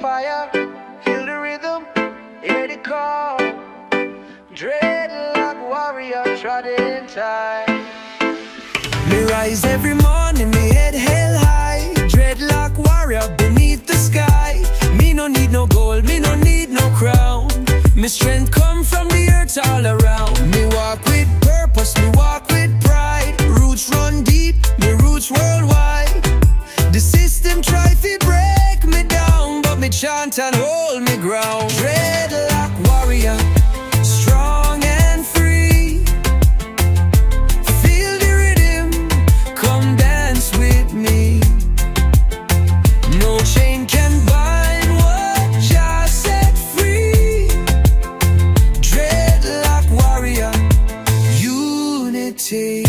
fire, feel the rhythm, hear the call. Dreadlock warrior trotted in time. Me rise every morning, me head held high. Dreadlock warrior beneath the sky. Me no need no gold, me no need no crown. Me strength come from the earth all around. Me walk with purpose, me walk with pride. Roots run deep, me roots worldwide. The system try to break me down, but me chant and hold me ground. Dreadlock warrior, strong and free. Feel the rhythm, come dance with me. No chain can bind what just set free. Dreadlock warrior, unity.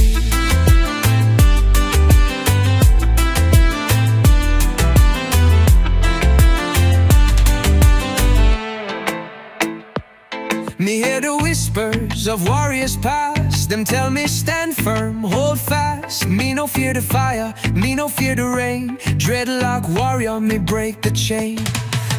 Me hear the whispers of warriors past. Them tell me stand firm, hold fast. Me no fear the fire, me no fear the rain. Dreadlock warrior, me break the chain.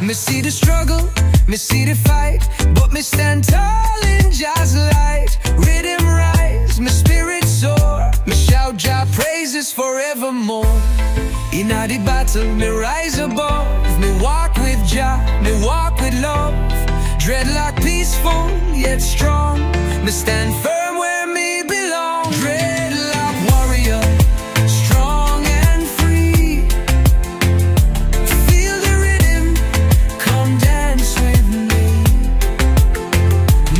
Me see the struggle, me see the fight, but me stand tall in Jah's light. Rhythm rise, my spirit soar. Me shout Jah praises forevermore. In the battle, me rise above. Me walk with Jah, me walk with love. Dreadlock peaceful, yet strong. Me stand firm where me belong. Dreadlock warrior, strong and free. Feel the rhythm, come dance with me.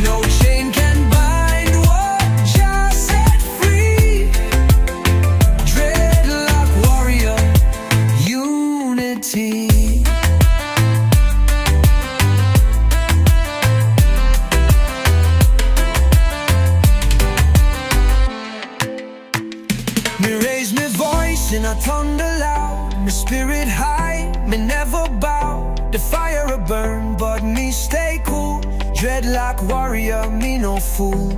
No chain can bind what just set free. Dreadlock warrior, unity. Me raise me voice in a thunder loud. Me spirit high, me never bow. The fire a burn, but me stay cool. Dreadlock warrior, me no fool.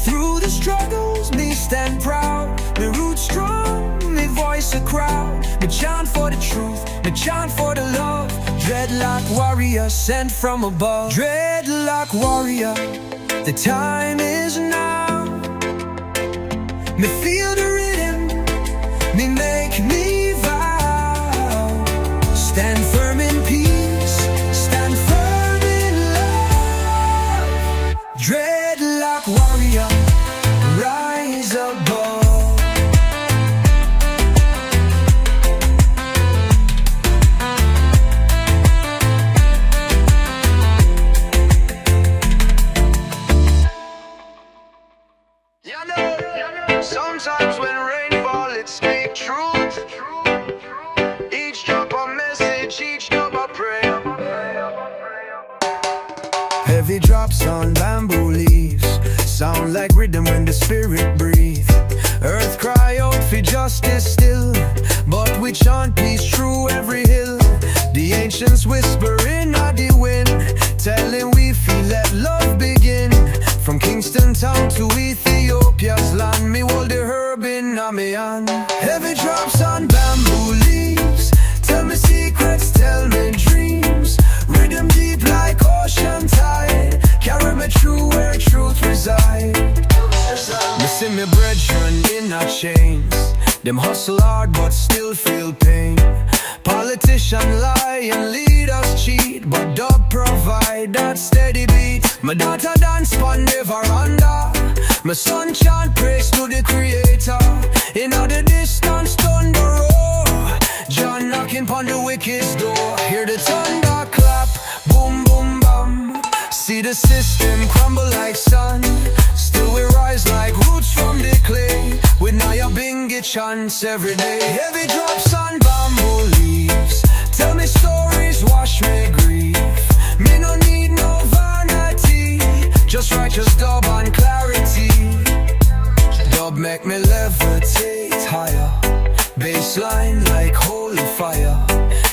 Through the struggles, me stand proud. Me roots strong, me voice a crowd. Me chant for the truth, me chant for the love. Dreadlock warrior, sent from above. Dreadlock warrior, the time is now. Me feel the rhythm, me make me vow. Stand firm in peace, stand firm in love. Dreadlock warrior, rise above. You know, sometimes when rain fall, it speak truth. Each drop a message, each note a prayer. Heavy drops on bamboo leaves sound like rhythm when the spirit breathe. Earth cry out for justice still, but we chant peace through every hill. The ancients whisper in the wind, telling we feel let love begin. From Kingston town to Ethiopia's land, me hold the herb in my hand. Heavy drops on bamboo leaves tell me secrets, tell me dreams. Rhythm deep like ocean tide, carry me through where truth reside. Me see me brethren in our chains. Them hustle hard but still feel pain. Politician lie and lead us cheat, but dub provide that steady beat. My daughter dance pon the veranda, my son chant praise to the creator. In the distance thunder roar, John knocking pon the wicked's door. Hear the thunder clap, boom boom bam. See the system crumble like sun, still we rise like roots from the clay. With Naya Bingy chants every day. Heavy drops on bamboo leaves tell me stories, wash me grief. Me no need no vanity, just righteous dub and clarity. Dub make me levitate higher, bassline like holy fire.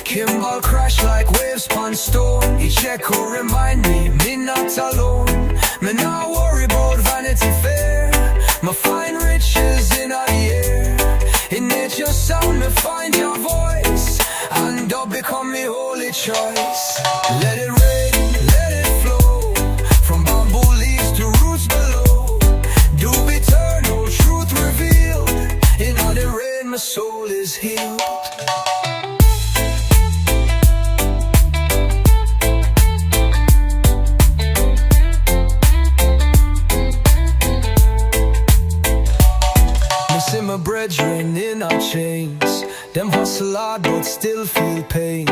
Kimball crash like waves pon stone. Each echo remind me not alone. Me not worry about Vanity Fair. My fine riches in the air. In nature sound me find your voice, and dub become the holy choice. Let it rain, let it flow, from bamboo leaves to roots below. Dub eternal, truth revealed. In all the rain my soul is healed. See my brethren in our chains, them hustle hard but still feel pain.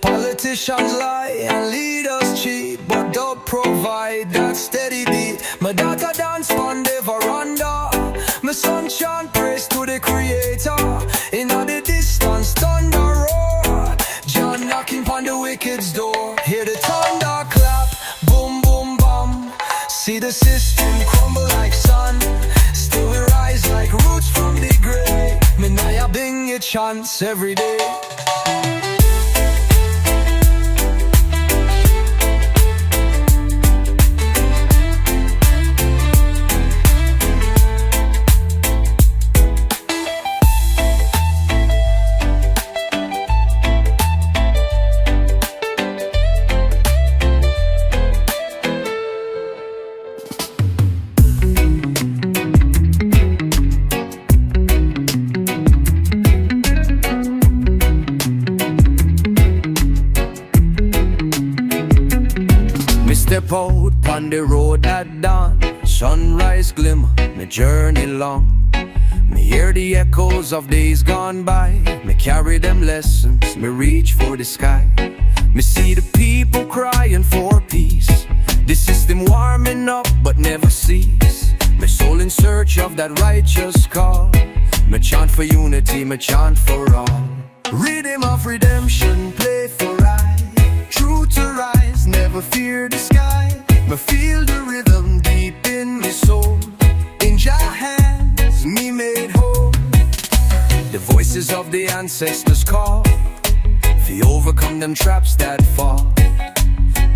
Politicians lie and lead us cheat, but don't provide that steady beat. My daughter dance on the veranda, my son chant praise to the creator. In all the distance thunder roar, John knocking on the wicked's door. Hear the thunder clap, boom boom bum. See the system crumble like sun, still we rise like roots from the grave. Me now bring a chance every day. Step out on the road at dawn, sunrise glimmer, me journey long. Me hear the echoes of days gone by, me carry them lessons, me reach for the sky. Me see the people crying for peace, the system warming up but never cease. Me soul in search of that righteous call, me chant for unity, me chant for all. Rhythm of redemption, play for I, true to rise, never fear the sky. Me feel the rhythm deep in my soul, in Jah hands me made whole. The voices of the ancestors call, fi overcome them traps that fall.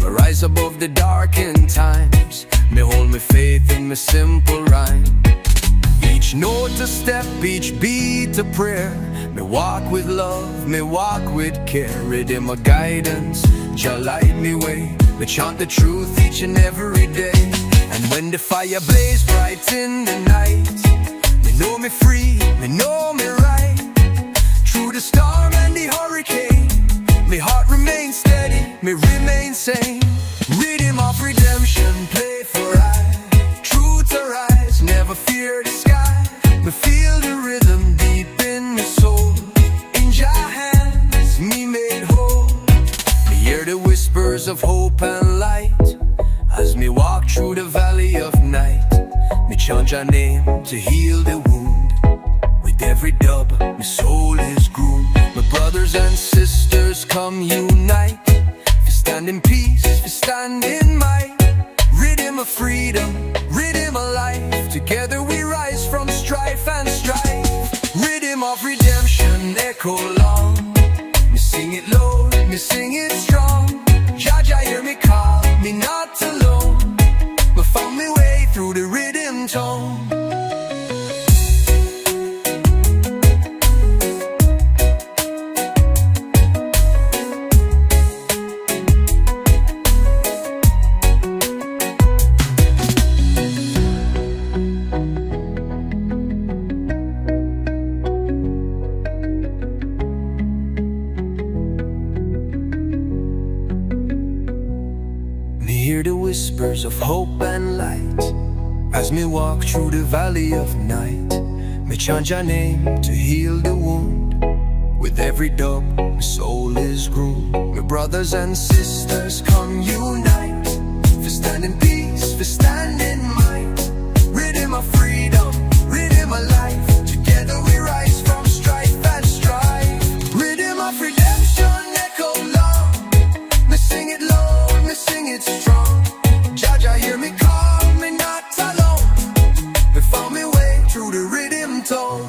Me rise above the darkened times, me hold me faith in my simple rhyme. Each note a step, each beat a prayer. Me walk with love, me walk with care. Rhythm a guidance, Jah light me way. Me chant the truth each and every day. And when the fire blaze bright in the night, me know me free, me know me right. Through the storm and the hurricane, me heart remains steady, me remain sane. Rhythm of redemption, play for I, true to rise, never fear the sky. Me feel the rhythm deep in my soul, in Jah hands me made whole. Me hear the whispers of hope and light, as me walk through the valley of night. Me chant Jah name to heal the wound, with every dub my soul is groomed. My brothers and sisters come unite, we stand in peace, we stand in might. Rhythm of freedom, rhythm of life, together we rise from strife and strife. Rhythm of redemption, echo long, me sing it low, me sing it strong. Jah Jah hear me call, me not alone, but found me way through the rhythm tone. Hear the whispers of hope and light, as me walk through the valley of night. Me chant Jah name to heal the wound, with every dub my soul is groomed. My brothers and sisters come unite, for stand in peace, for stand in might. Rhythm of freedom, rhythm of life, together we rise from strife and strife. Rhythm of redemption, echo long, me sing it low, me sing it strong. Jah Jah hear me call, me not alone, me found me way through the rhythm tone.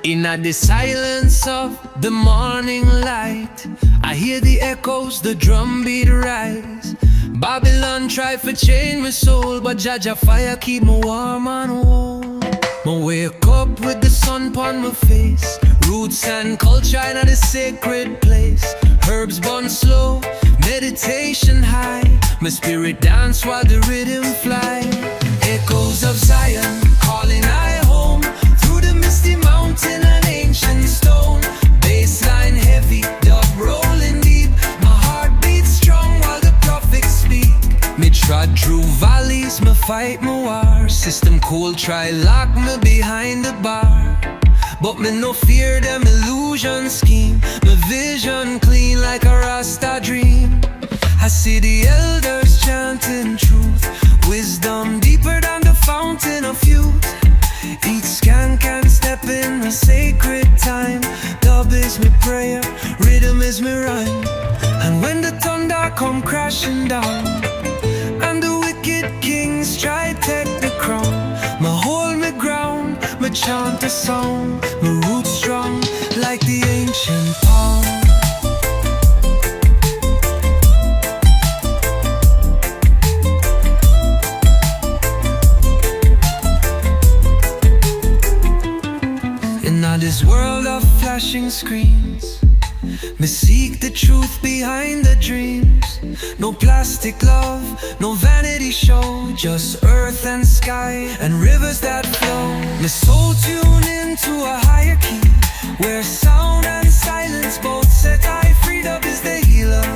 In the silence of the morning light, I hear the echoes, the drumbeat rise. Babylon try to change my soul, but Jaja fire keep me warm and whole. I wake up with the sun upon my face, roots and culture in the sacred place. Herbs burn slow, meditation high, my spirit dance while the rhythm fly. Echoes of Zion calling I home, through the misty mountain and ancient stone. Bassline heavy, dub rolling deep, my heart beats strong while the prophets speak. Me trod through valleys, me fight my war. System cold, try lock me behind the bar, but me no fear them illusion scheme. My vision clean like a Rasta dream. I see the elders chanting truth, wisdom deeper than the fountain of youth. Each scan can step in a sacred time. Dub is me prayer, rhythm is me rhyme. And when the thunder come crashing down, and the wicked kings try take the crown, me hold me ground, me chant a song, me roots strong like the ancient palm. In this world of flashing screens, me seek the truth behind the dreams. No plastic love, no vanity show, just earth and sky and rivers that flow. My soul tune into a higher key, where sound and silence both set I free. Dub is the healer,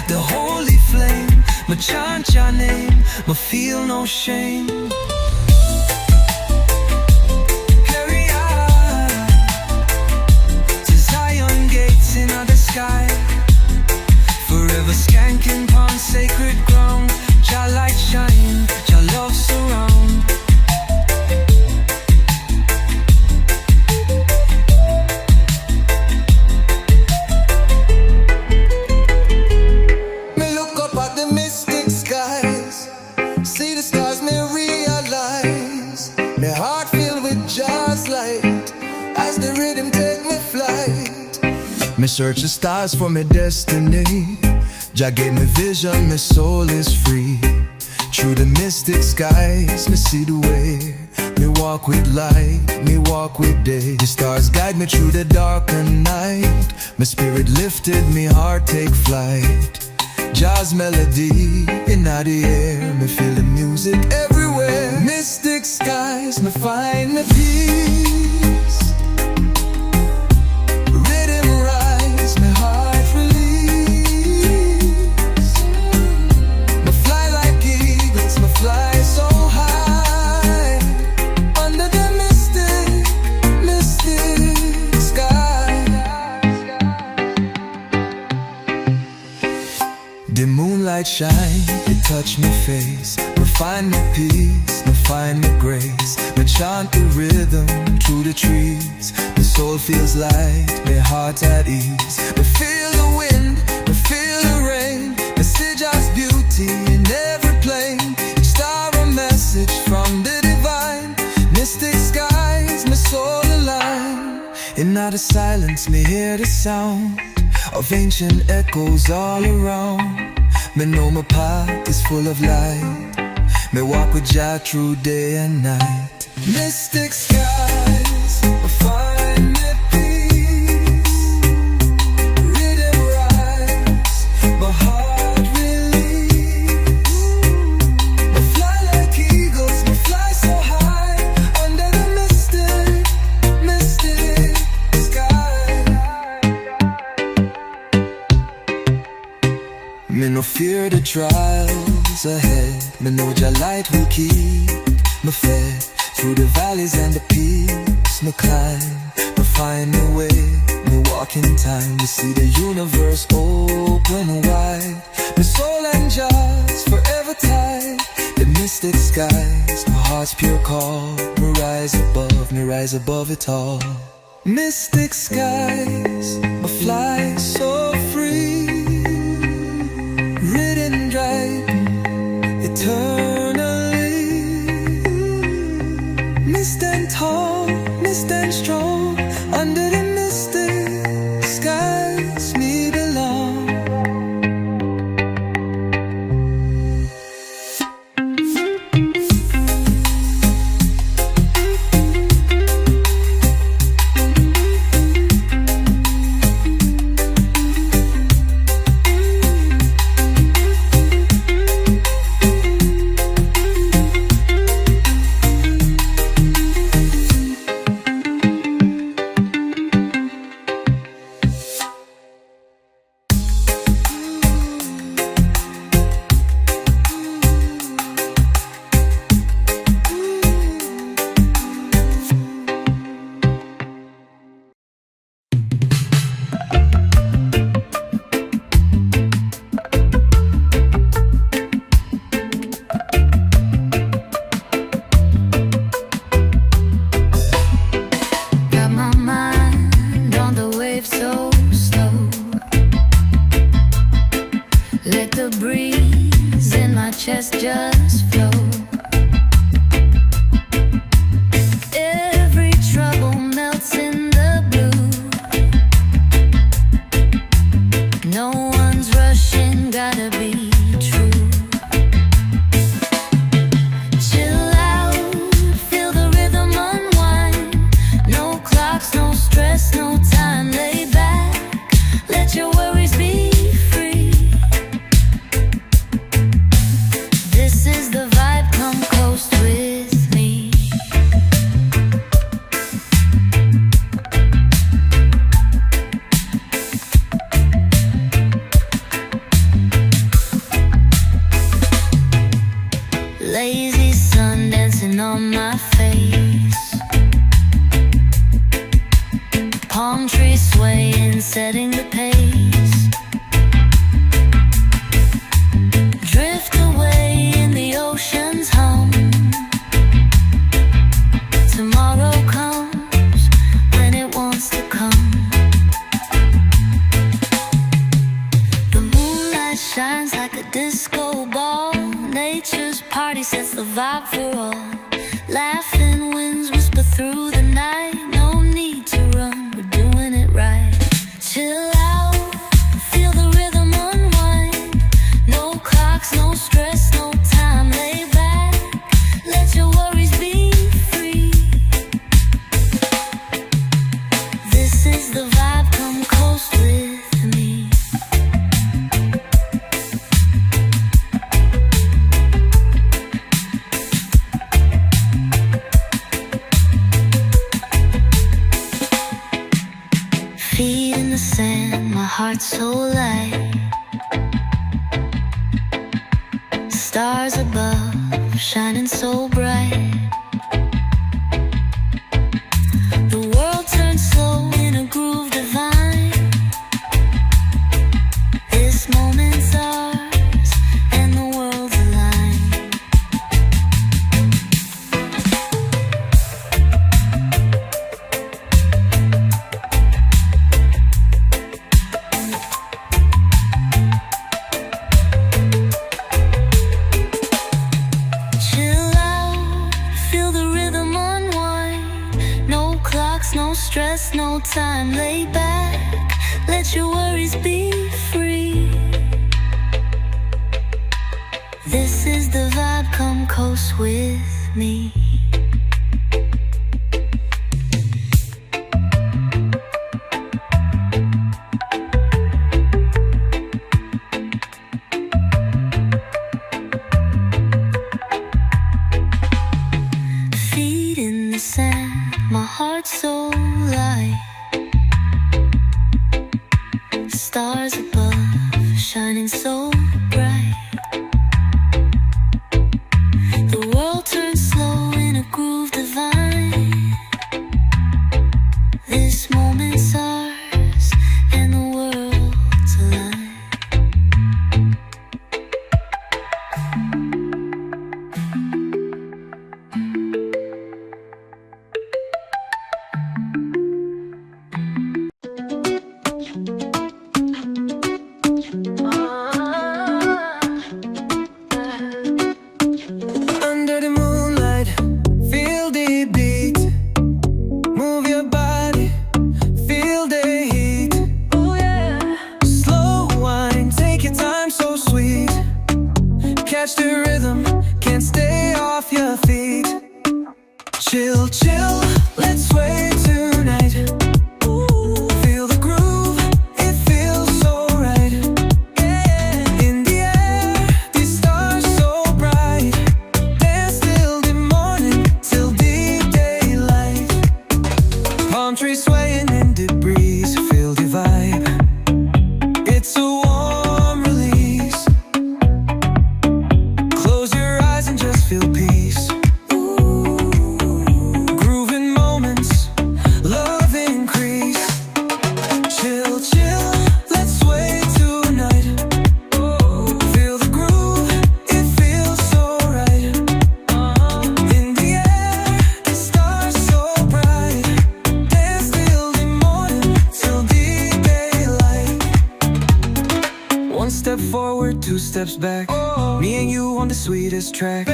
the holy flame. Me chant your name, me feel no shame. Sky, forever skanking upon sacred ground. Your light shine, your love surround. Me look up at the mystic skies, see the stars, me realize my heart filled with Jah's light as the rhythm take me flight. Me search the stars for my destiny. Jah gave me vision, my soul is free. Through the mystic skies, me see the way. Me walk with light, me walk with day. The stars guide me through the darker night. My spirit lifted, me heart take flight. Jah's melody in the air, me feel the music everywhere. Mystic skies, me find the peace. The moonlight shine, it touch my face. Me find my peace, me find my grace. Me chant the rhythm through the trees. My soul feels light, my heart at ease. Me feel the wind, me feel the rain. Me see Jah's beauty in every plane. Each star a message from the divine. Mystic skies, my soul aligned. In the silence, me hear the sound of ancient echoes all around. Me know my path is full of light. Me walk with Jah through day and night. Mystic skies, I find me peace. Rhythm rise, my heart release. I fly like eagles, me fly so high under the mystic, mystic sky. Me no fear the trials ahead. Me know Jah light will keep me fed. Through the valleys and the peaks me climb. Me find my way, me walk in time. Me see the universe open wide. My soul and Jah's forever tied. The mystic skies, my heart's pure call. Me rise above it all. Mystic skies, I fly so free. Written drive eternally. Mist and tall, mist and strong, under the misty skies me belong. Chest just flow. Every trouble melts in the blue. No one's rushing, gotta be true. Chill out, feel the rhythm unwind. No clocks, no stress, no time, lay back. Let your worries be free. This is the vibe, come coast with me. Lazy sun dancing on my face. Palm trees swaying, setting the pace. Drift away in the ocean's hum. Tomorrow comes when it wants to come. The moonlight shines like a disco ball. Nature's party sets the vibe for all. Laughing winds whisper through the night. No need to run, we're doing it right. Chill out, feel the rhythm unwind. No clocks, no stress, no time, lay back. Let your worries be free. This is the vibe, come coast with me. Feet in the sand, my heart so light. Stars above, shining so bright. The world turns slow in a groove divine. This moment's ours, and the world's aligned. Chill out, feel the rhythm unwind. No clocks, no stress, no time, lay back. Let your worries be free. This is the vibe, come coast with me. Feet in the sand, my heart so light. Stars above, shining so bright. The world turns slow catch the rhythm, can't stay off your feet. Chill, chill, let's sway tonight. Ooh, feel the groove, it feels so right. Yeah. In the air, these stars so bright. Dance till the morning, till deep daylight. Palm trees swaying in the breeze, feel the vibe. It's a warm release. Close your eyes and just feel peace. Grooving moments, love increase. Chill, chill, let's sway tonight. Feel the groove, it feels so right. In the air, the stars so bright. Dance till the morning, till deep daylight. One step forward, two steps back. Me and you on the sweetest track.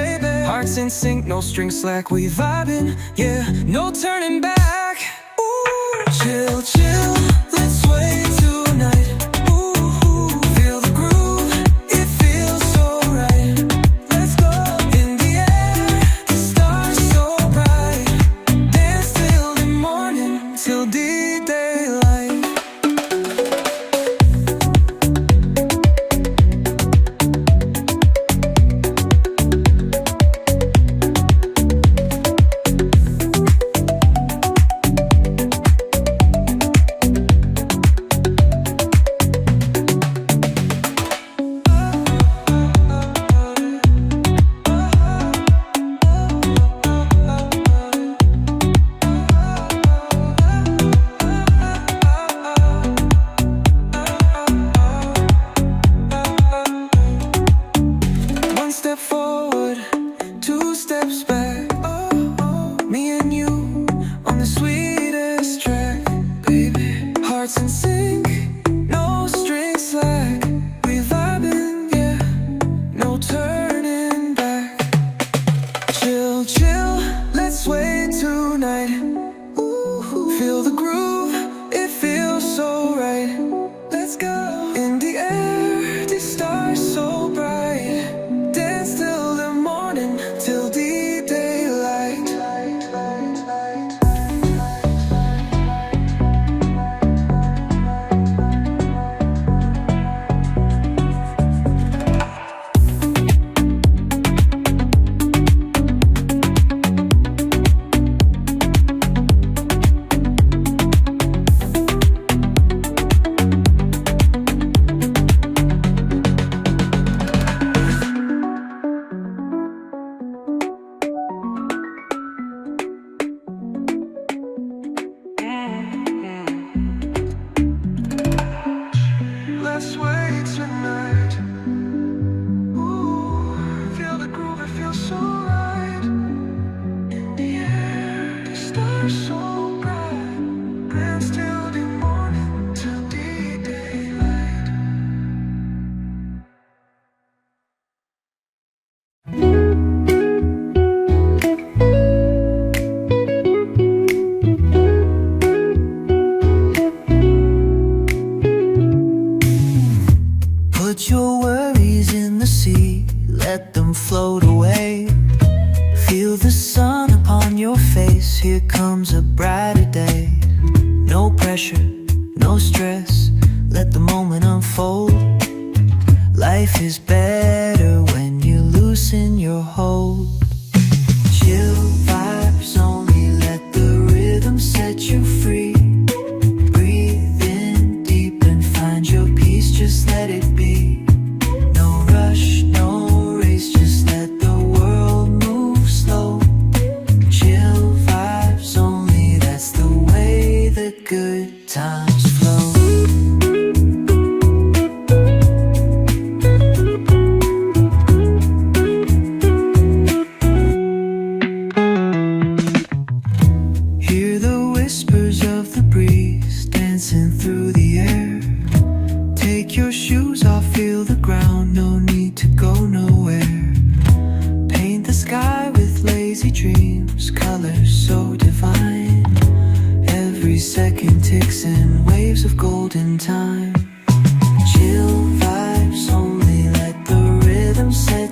Hearts in sync, no strings slack. We vibing, yeah, no turning back. Ooh, chill, chill, let's sway tonight. Ooh, feel the groove, it feels so right. Let's go. In the air, the stars so bright. Dance till the morning, till deep daylight. One step forward, two steps back. Me and you on the sweetest track, baby. Hearts in sync, no strings slack. We vibing, yeah, no turning back. Chill, chill, let's sway tonight. Ooh, feel the groove, it feels so right. Let's go. In the air, the stars so bright. Dance till the morning, till deep daylight. Let's wait tonight. Ooh, feel the groove, it feels so right. In the air, the stars so bright. Dance till the morning, till the daylight. Put your worries in the sea, let them float away. Feel the sun upon your face, here comes a brighter day. No pressure, no stress, let the moment unfold. Life is better when you loosen your hold. Chill vibes only, let the rhythm set you free. Breathe in deep and find your peace, just let it be. No rush, no race, just let the world move slow. Chill vibes only, that's the way the good times flow.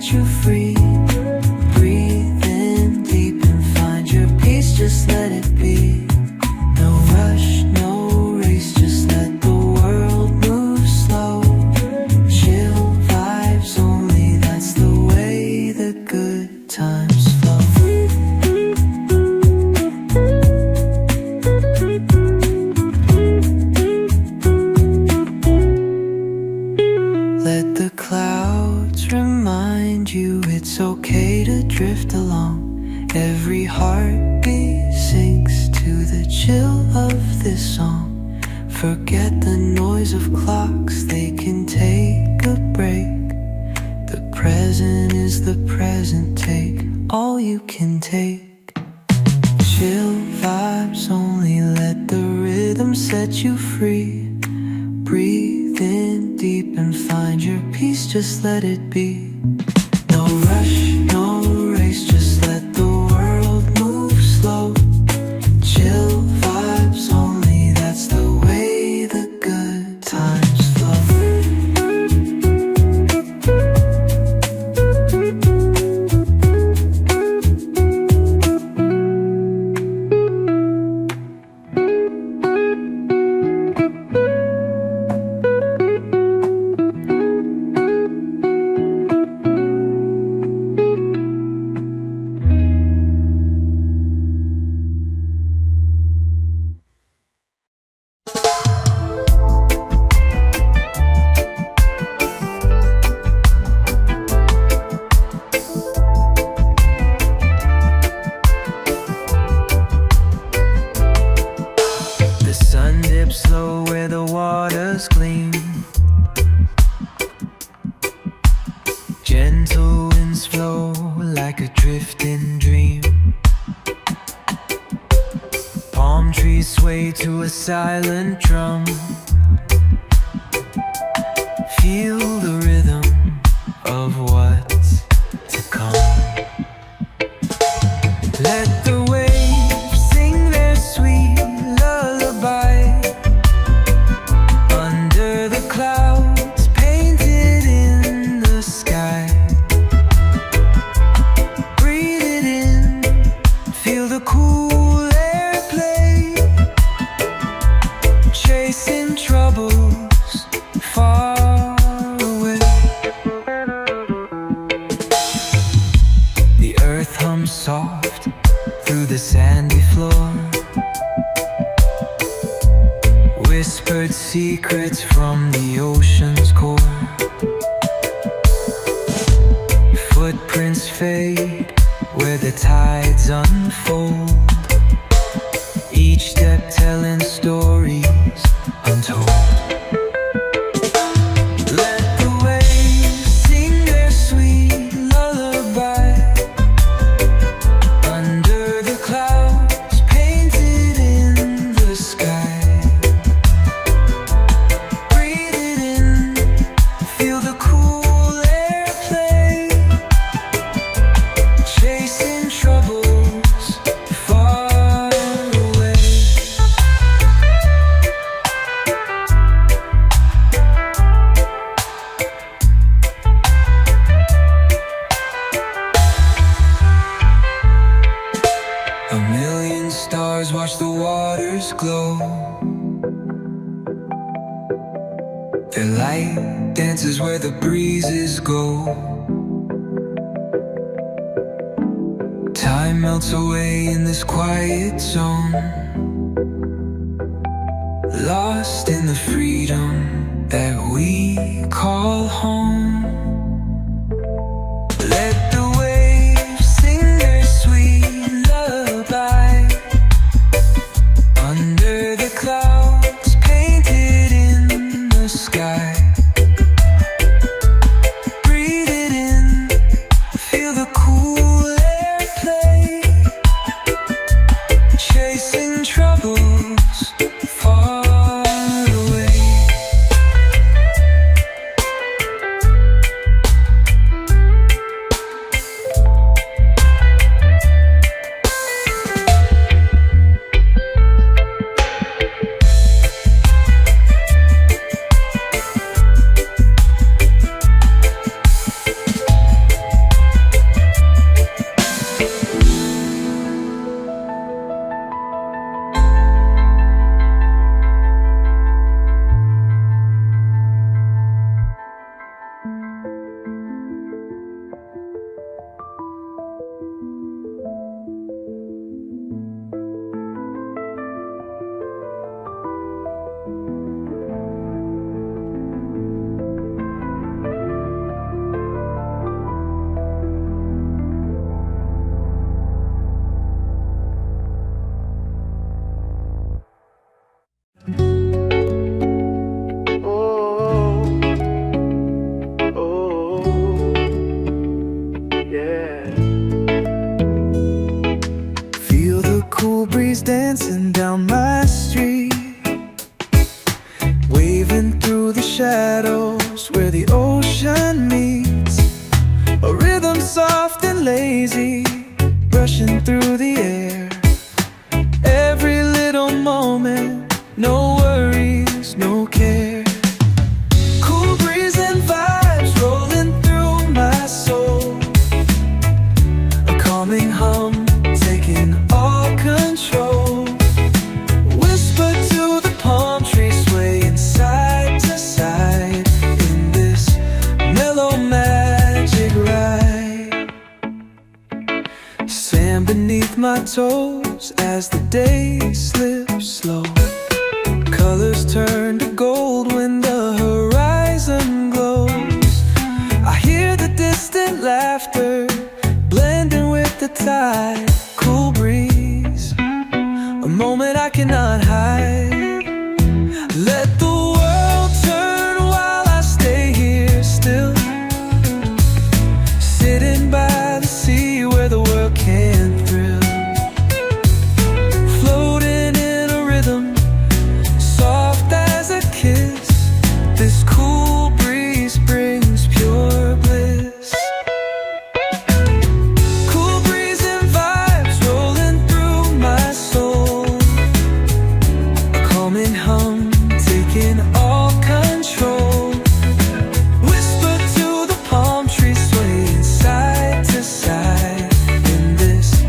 set you free. Breathe in deep and find your peace, just let it be. No rush, no race, just let the world move slow. Chill vibes only, that's the way the good times flow. Let the clouds remind you it's okay to drift along. Every heartbeat sinks to the chill of this song. Forget the noise of clocks, they can take a break. The present is the present, take all you can take. Chill vibes only, let the rhythm set you free. Breathe in deep and find your peace, just let it be. No rush, no race, just let the world move slow. Chill vibes only, that's the way the good times flow. Slow where the waters gleam. Gentle winds flow like a drifting dream. Palm trees sway to a silent drum. Feel the rhythm of what's to come. Let the waves sing their sweet lullaby. Under the clouds painted in the sky. Breathe it in, feel the cool air play. Chasing troubles far away. The earth hums soft through the sandy floor. Whispered secrets from the ocean's core. Footprints fade where the tides unfold. Each step telling stories untold. Let the waves sing their sweet lullaby. Under the clouds painted in the sky. A million stars watch the waters glow. Their light dances where the breezes go. Time melts away in this quiet zone. Lost in the freedom that we call home. Let the waves sing their sweet lullaby. Under the clouds painted in the sky. Breathe it in, feel the cool air play. Chasing troubles far away. dancing down my street, waving through the shadows where the ocean meets. A rhythm soft and lazy, rushing through the air. Every little moment, no worries, no care. Cool breeze and vibes rolling through my soul. A calming hum taking all control. Whisper to the palm trees swaying side to side in this mellow magic ride. Sand beneath my toes as the day slips slow. Colors turn to gold when the horizon glows. I hear the distant laughter blending with the tide. Cool breeze, a moment I cannot hide. Let the world turn while I stay here still, sitting by the sea where the world can thrill. Floating in a rhythm soft as a kiss. This cool breeze brings pure bliss. Cool breeze and vibes rolling through my soul. A calming hum taking all control. Whisper to the palm trees swaying side to side in this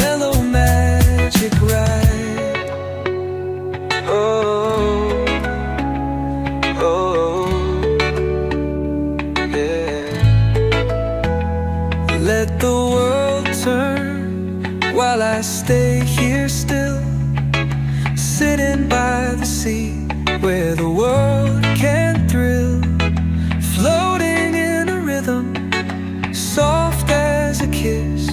mellow magic ride. Oh, oh, yeah. Let the world turn while I stay here still, sitting by the sea where the world can thrill. Floating in a rhythm soft as a kiss.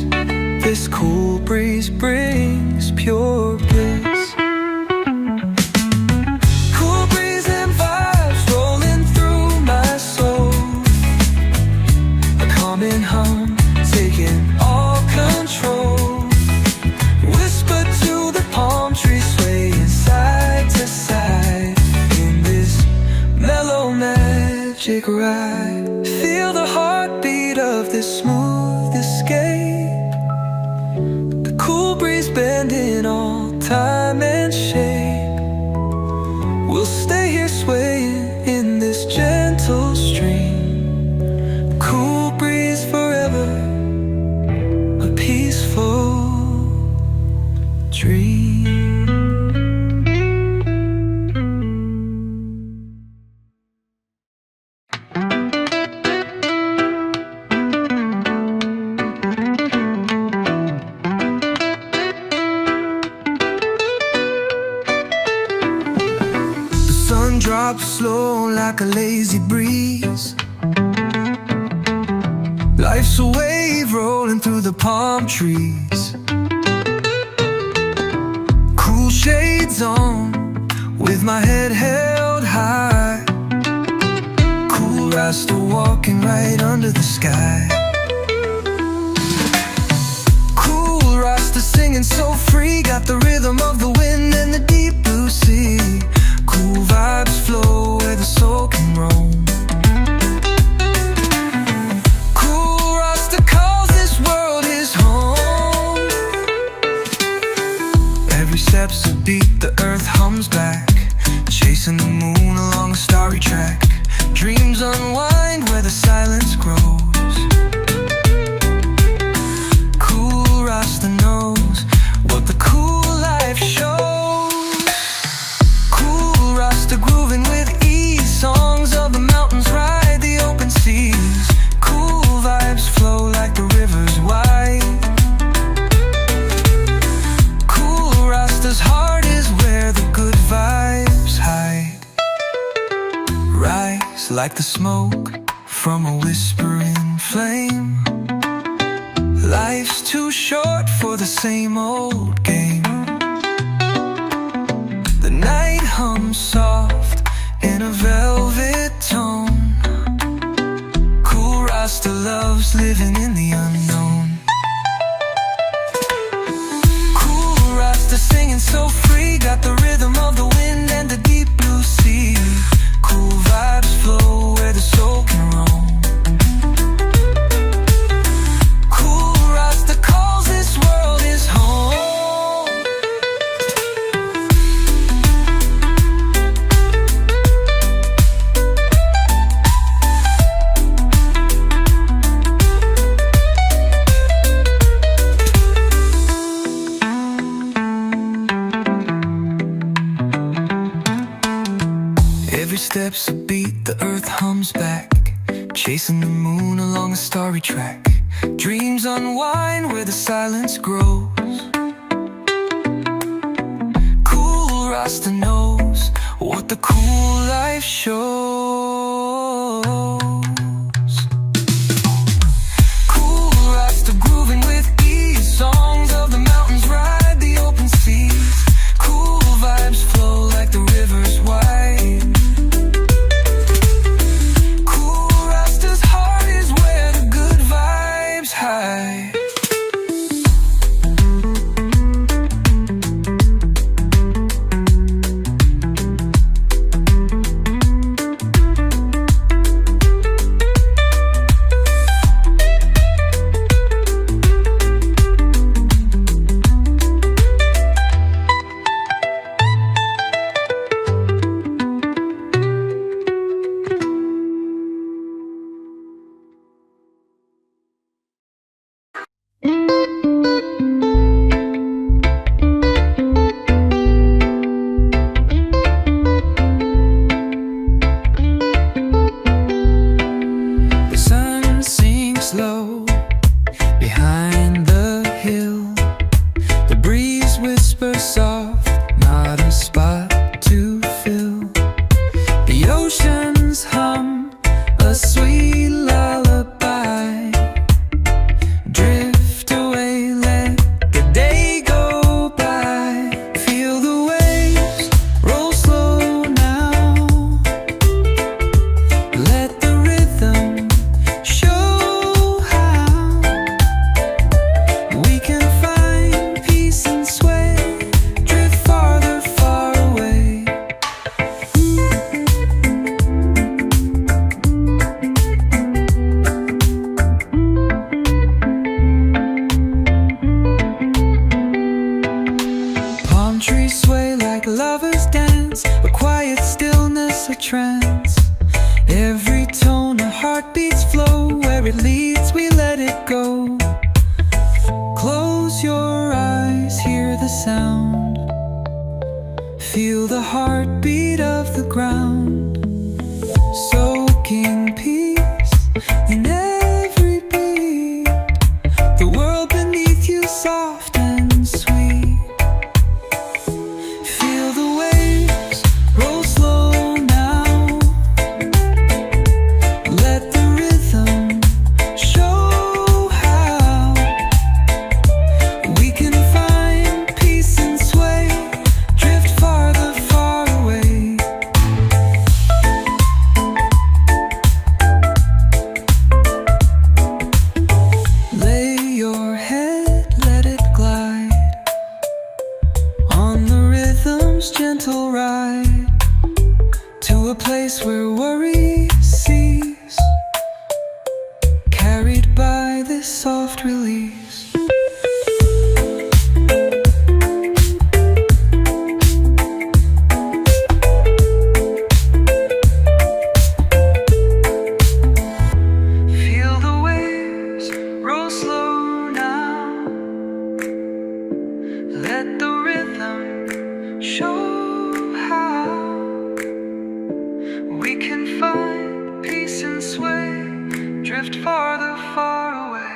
This cool breeze brings pure bliss. Cool breeze and vibes rolling through my soul. A calming hum taking all control. Whisper to the palm trees swaying side to side in this mellow magic ride. Feel the heartbeat of this smooth escape. The cool breeze bending all time and shape. We'll stay here swaying in this gentle stream. Cool breeze forever, a peaceful dream. The sun drops slow like a lazy breeze. Life's a wave rolling through the palm trees. Cool shades on with my head held high. Cool Rasta walking right under the sky. Cool Rasta singing so free, got the rhythm of the wind and the deep blue sea. Cool vibes flow where the soul can roam. Cool Rasta calls this world his home. Every step's a beat, the earth hums back, chasing the moon along a starry track. Dreams unwind where the silence grows. Cool Rasta knows what the cool life shows. Cool Rasta grooving with ease, songs of the mountains ride the open seas. Cool vibes flow like the rivers wide. Cool Rasta's heart is where the good vibes hide. Rise like the smoke from a whispering flame. Life's too short for the same old game. The night hums soft in a velvet tone. Cool Rasta loves living in the unknown. Cool Rasta singing footsteps a beat, the earth hums back, chasing the moon along a starry track. Dreams unwind where the silence grows. Cool Rasta knows what the cool life shows. Cool Rasta grooving with ease, songs of the mountains ride the open seas. Cool vibes flow like the rivers wide. Cool Rasta's heart is where the good vibes hide. Low behind the hill, the breeze whispers soft, not a spot to fill. The oceans hum a sweet lullaby. Drift away, let the day go by. Feel the waves roll slow now. Let the rhythm show trees sway like lovers dance, a quiet stillness, a trance. Every tone a heartbeats flow, where it leads we let it go. Close your eyes, hear the sound, feel the heartbeat of the ground. Soaking peace in every beat, the world beneath you soft and sweet. Gentle ride to a place where worries cease, carried by this soft release. Feel the waves roll slow now. Let the rhythm show how we can find peace and sway, drift farther, far away.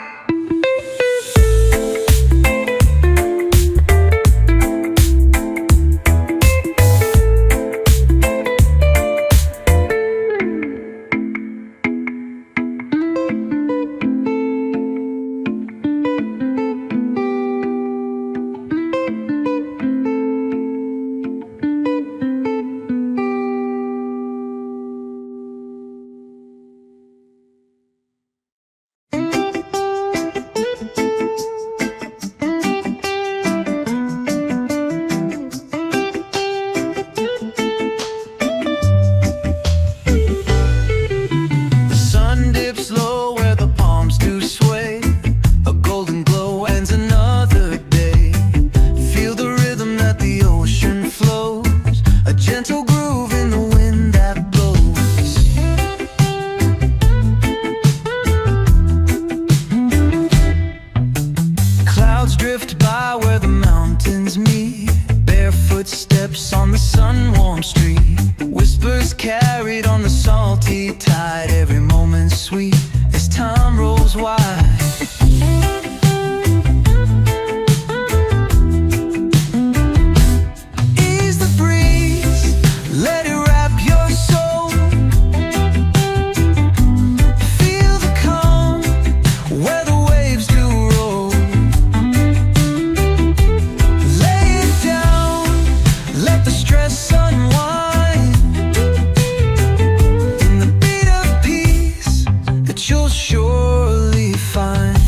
surely find.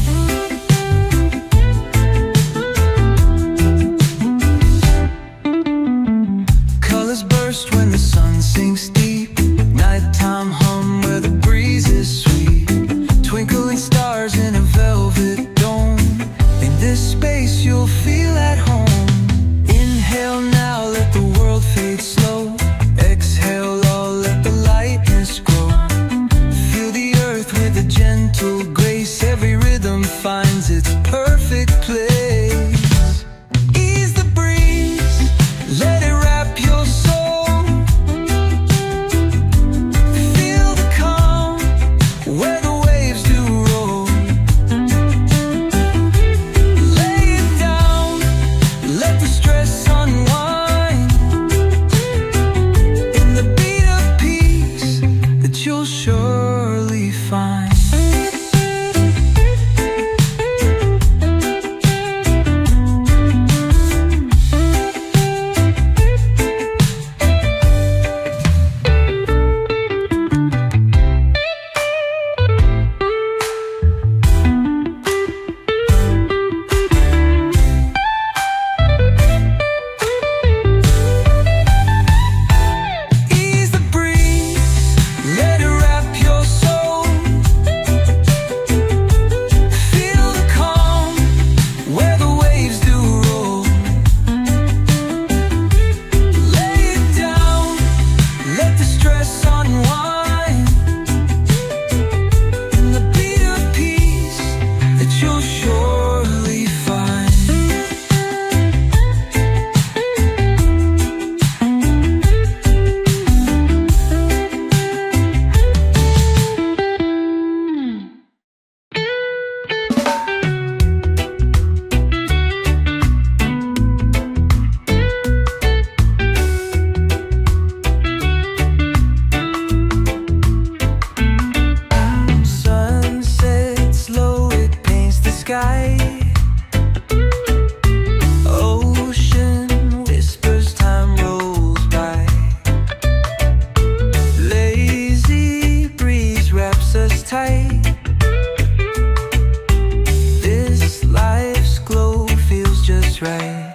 Colors burst when the sun sinks deep. Nighttime hum where the breeze is sweet. Twinkling stars in a velvet dome. In this space you'll feel at home. Inhale now, let the world fade slow. Exhale all, let the lightness grow. Feel the earth with a gentle grace. Every rhythm finds its perfect place. Ease the breeze, let it wrap your soul. Feel the calm where the waves do roll. Lay it down, let the stress unwind. In the beat of peace that you'll surely find. Ease the breeze, let it wrap your soul. Feel the calm where the waves do roll. Lay it down, let the stress unwind. In the beat of peace that you'll surely find. Sunset slow, it paints the sky. Ocean whispers, time rolls by. Lazy breeze wraps us tight. This life's glow feels just right.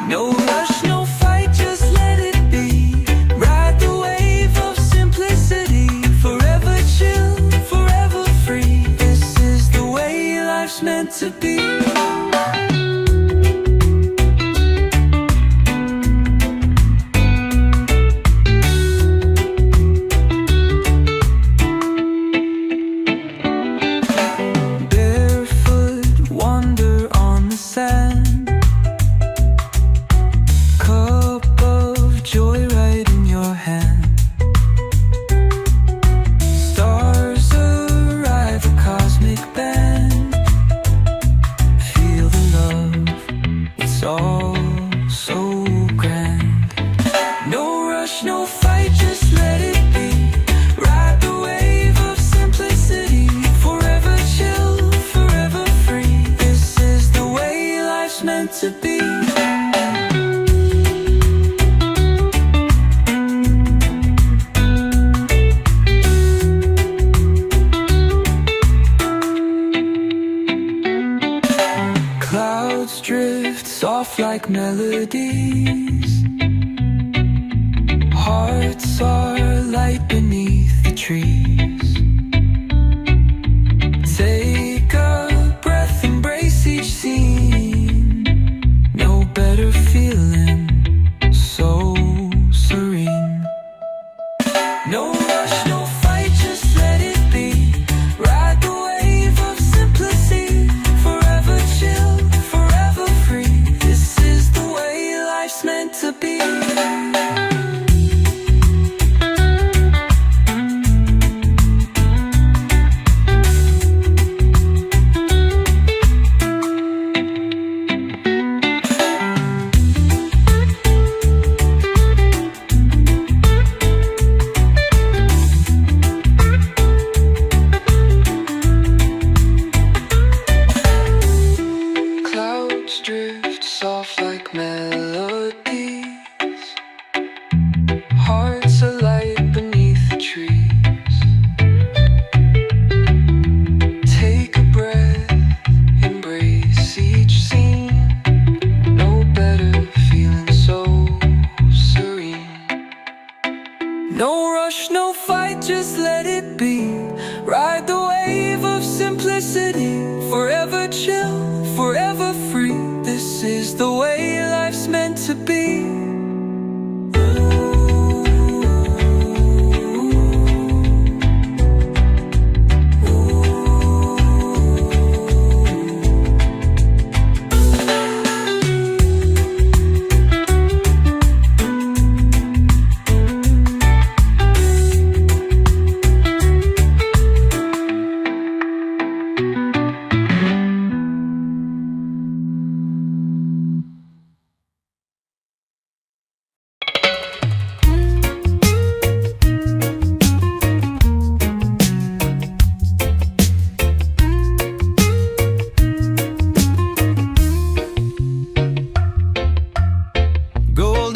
No rush, no fight, just let it be. Ride the wave of simplicity. Forever chill, forever free. This is the way life's meant to be. Barefoot, wander on the sand. Cup of joy right in your hand. Stars arrive, a cosmic band. Feel the love, it's all so grand. No rush, no fight, just let it be. Ride the wave of simplicity. Forever chill, forever free. This is the way life's meant to be. Clouds drift soft like melodies. Hearts are light beneath the trees. Take a breath, embrace each scene. No better feeling, so serene. No rush, no fight, just let it be. Ride the wave of simplicity. Forever chill, forever free. This is the way life's meant to be. of simplicity, forever chill, forever free. This is the way life's meant to be.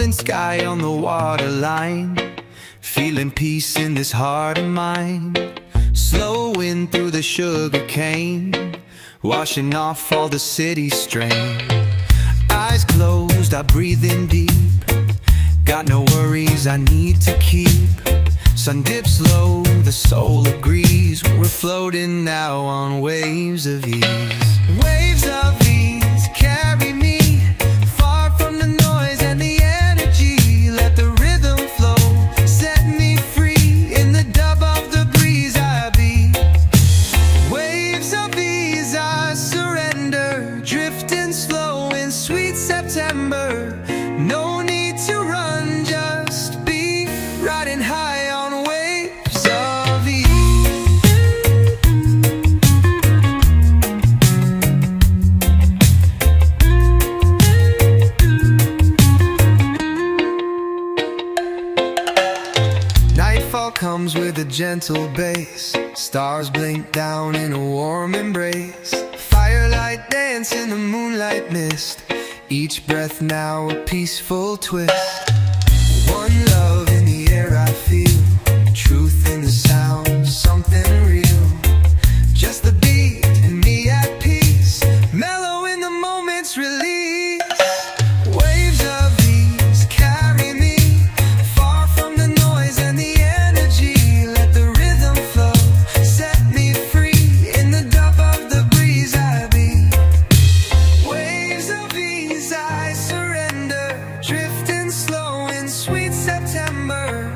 Sky on the waterline, feeling peace in this heart of mine. Slow wind through the sugar cane, washing off all the city strain. Eyes closed, I breathe in deep. Got no worries I need to keep. Sun dips low, the soul agrees. We're floating now on waves of ease. Waves of ease carry me far from the noise and the energy. Let the rhythm flow, set me free. In the dub of the breeze I be. Waves of ease I surrender, drifting slow in sweet September. No need to run, just be riding high on waves of ease. Nightfall comes with a gentle bass. Stars blink down in a warm embrace. Firelight dance in the moonlight mist. Each breath now a peaceful twist. One love in the air I feel. Truth in the sound, something real. Just the beat and me at peace. Mellow in the moment's release. Waves of ease carry me far from the noise and the energy. Let the rhythm flow, set me free. In the dub of the breeze I be. Waves of ease I surrender, drifting slow in sweet September.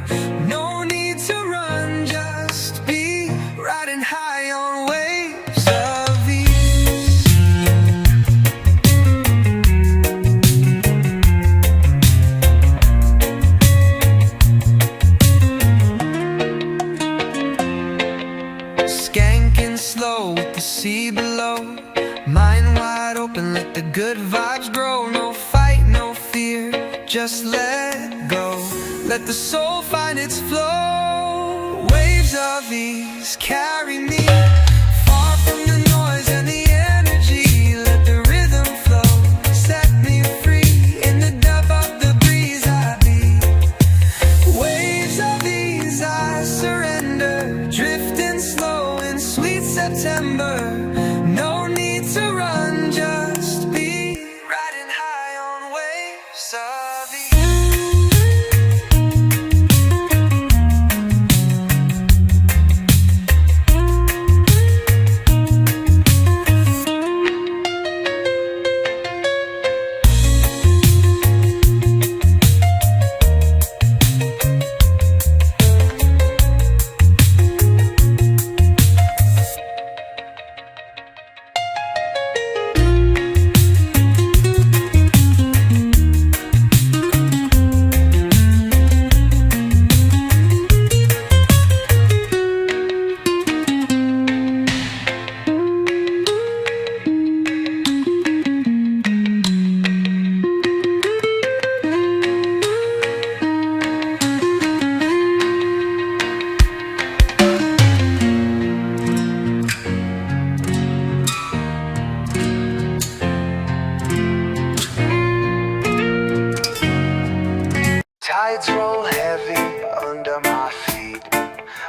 No need to run, just be riding high on waves of ease. Skanking slow with the sea below. Mind wide open, let the good vibes grow. No fight, no fear, just let go. Let the soul find its flow. Waves of ease carry me far from the noise and the energy. Let the rhythm flow, set me free. In the dub of the breeze I be. Waves of ease I surrender, drifting slow in sweet September. No need to run, just be riding high on waves of ease. Tides roll heavy under my feet.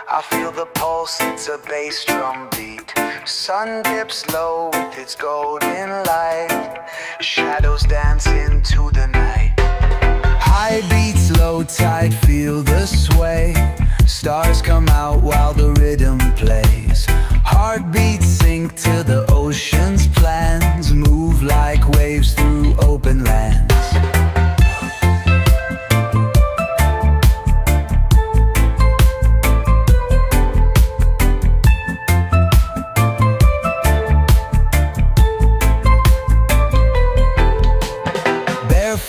I feel the pulse, it's a bass drum beat. Sun dips low with its golden light. Shadows dance into the night. High beats, low tide, feel the sway. Stars come out while the rhythm plays. Heartbeats sink to the ocean's plans, move like waves through open lands.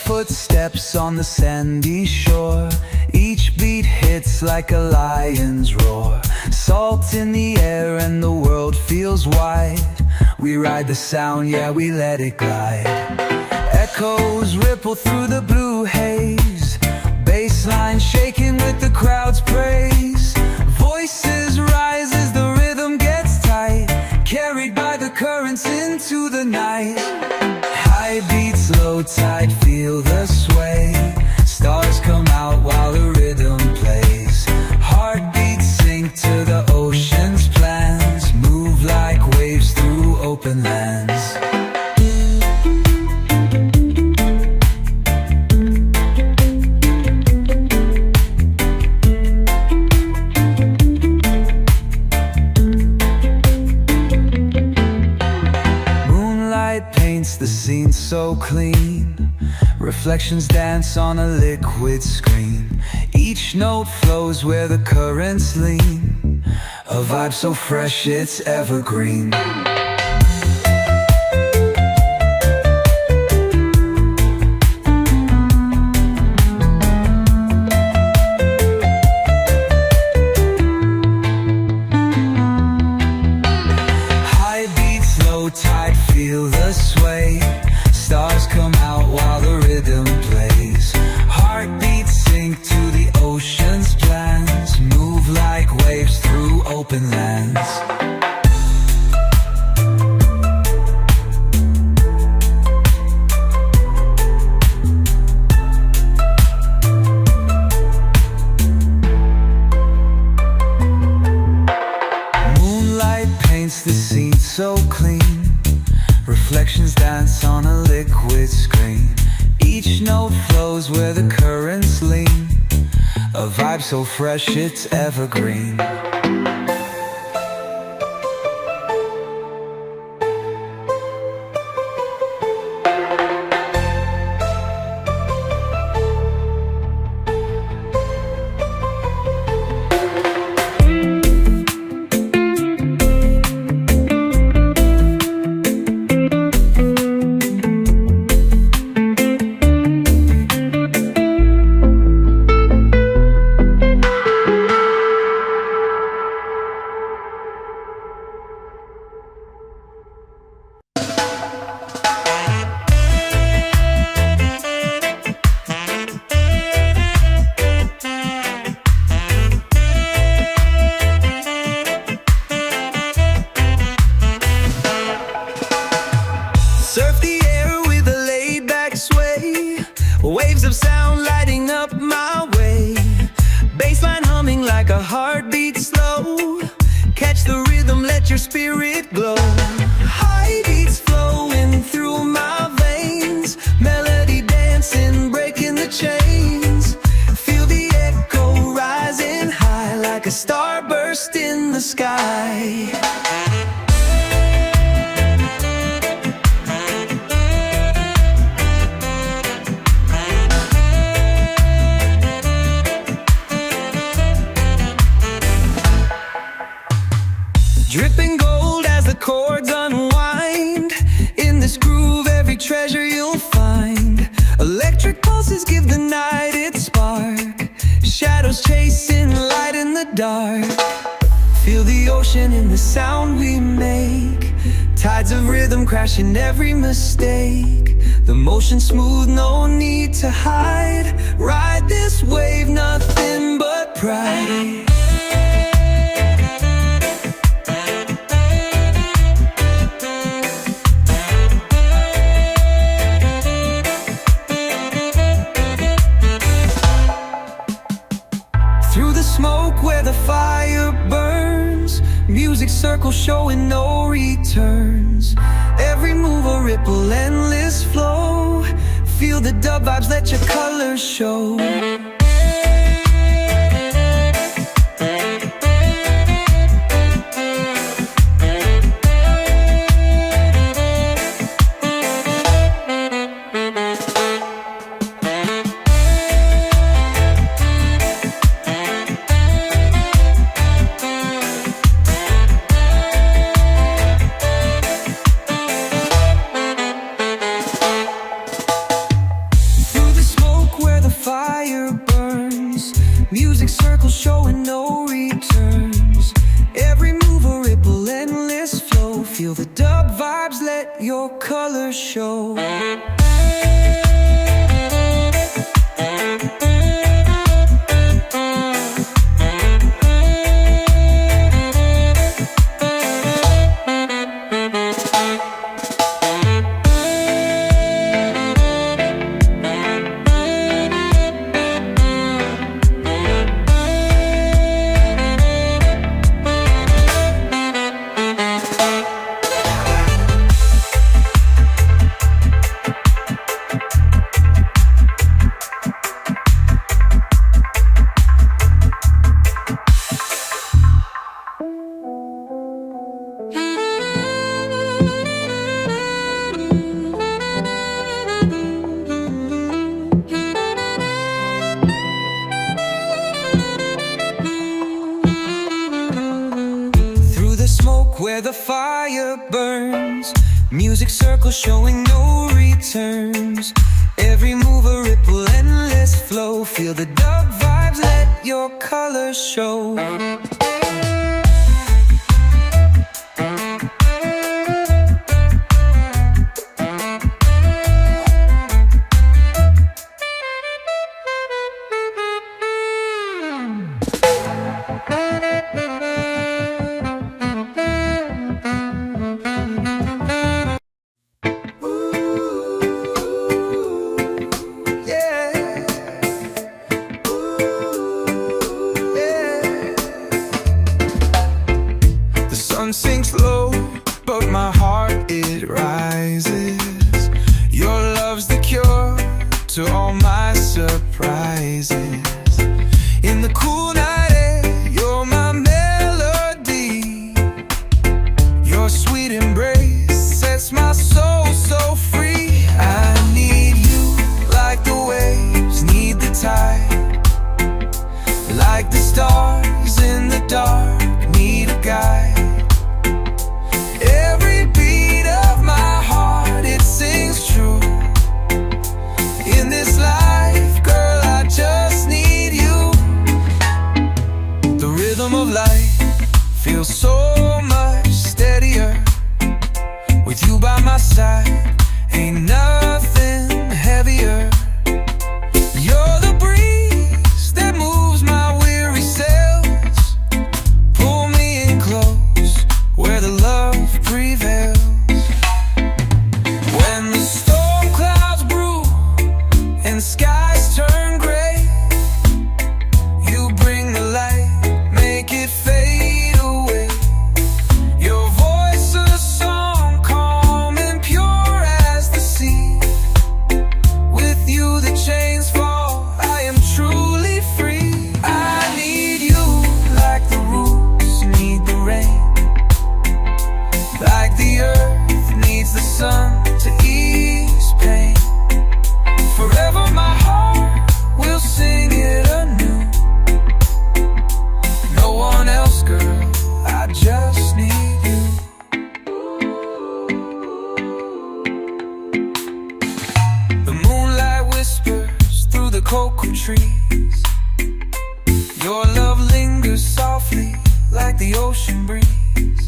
Footsteps on the sandy shore, each beat hits like a lion's roar. Salt in the air and the world feels wide. We ride the sound, yeah, we let it glide. Echoes ripple through the blue haze, basslines shaking with the crowd's praise. Voices rise as the rhythm gets tight, carried by the currents into the night. High beats, low tide, feel the sway. Stars come out while the rhythm plays. Heartbeats sink to the ocean's plans, move like waves through open lands. The scene so clean, reflections dance on a liquid screen. Each note flows where the currents lean, a vibe so fresh it's evergreen. Tide, feel the sway. Stars come out while the rhythm plays. Heartbeats sink to the ocean's plans, move like waves through open lands. Moonlight paints the scene so clean, reflections dance on a liquid screen. Each note flows where the currents lean, a vibe so fresh it's evergreen. Surf the air with a laid-back sway, waves of sound lighting up my way. Bassline humming like a heartbeat slow, catch the rhythm, let your spirit glow. High beats flowing through my veins, melody dancing, breaking the chains. Feel the echo rising high like a starburst in the sky. Dripping gold as the chords unwind, in this groove every treasure you'll find. Electric pulses give the night its spark, shadows chasing light in the dark. Feel the ocean in the sound we make, tides of rhythm crashing every mistake. The motion smooth, no need to hide, ride this wave, nothing but pride. Smoke where the fire burns, music circle showing no returns. Every move a ripple, endless flow. Feel the dub vibes, let your colors show. dub vibes, let your colors show. Where the fire burns, music circles showing no returns. Every move a ripple, endless flow. Feel the dub vibes, let your colors show. Sinks low, but my heart it rises. Your love's the cure to all my surprises. In the cool night air, you're my melody. Your sweet embrace sets my soul so free. I need you like the waves need the tide, like the stars in the dark need a guide. Every beat of my heart, it sings true. In this life, girl, I just need you. The rhythm of life feels so much steadier. With you by my side, ain't nothing heavier. You're the breeze that moves my weary sails. Pull me in close, where the love prevails. When the storm clouds brew and skies turn gray, you bring the light, make it fade away. Your voice a song, calm and pure as the sea. With you the chains fall, I am truly free. I need you like the roots need the rain, like the earth needs the sun to ease pain. Forever my heart will sing it anew. No one else, girl, I just need you. The moonlight whispers through the cocoa trees. Your love lingers softly like the ocean breeze.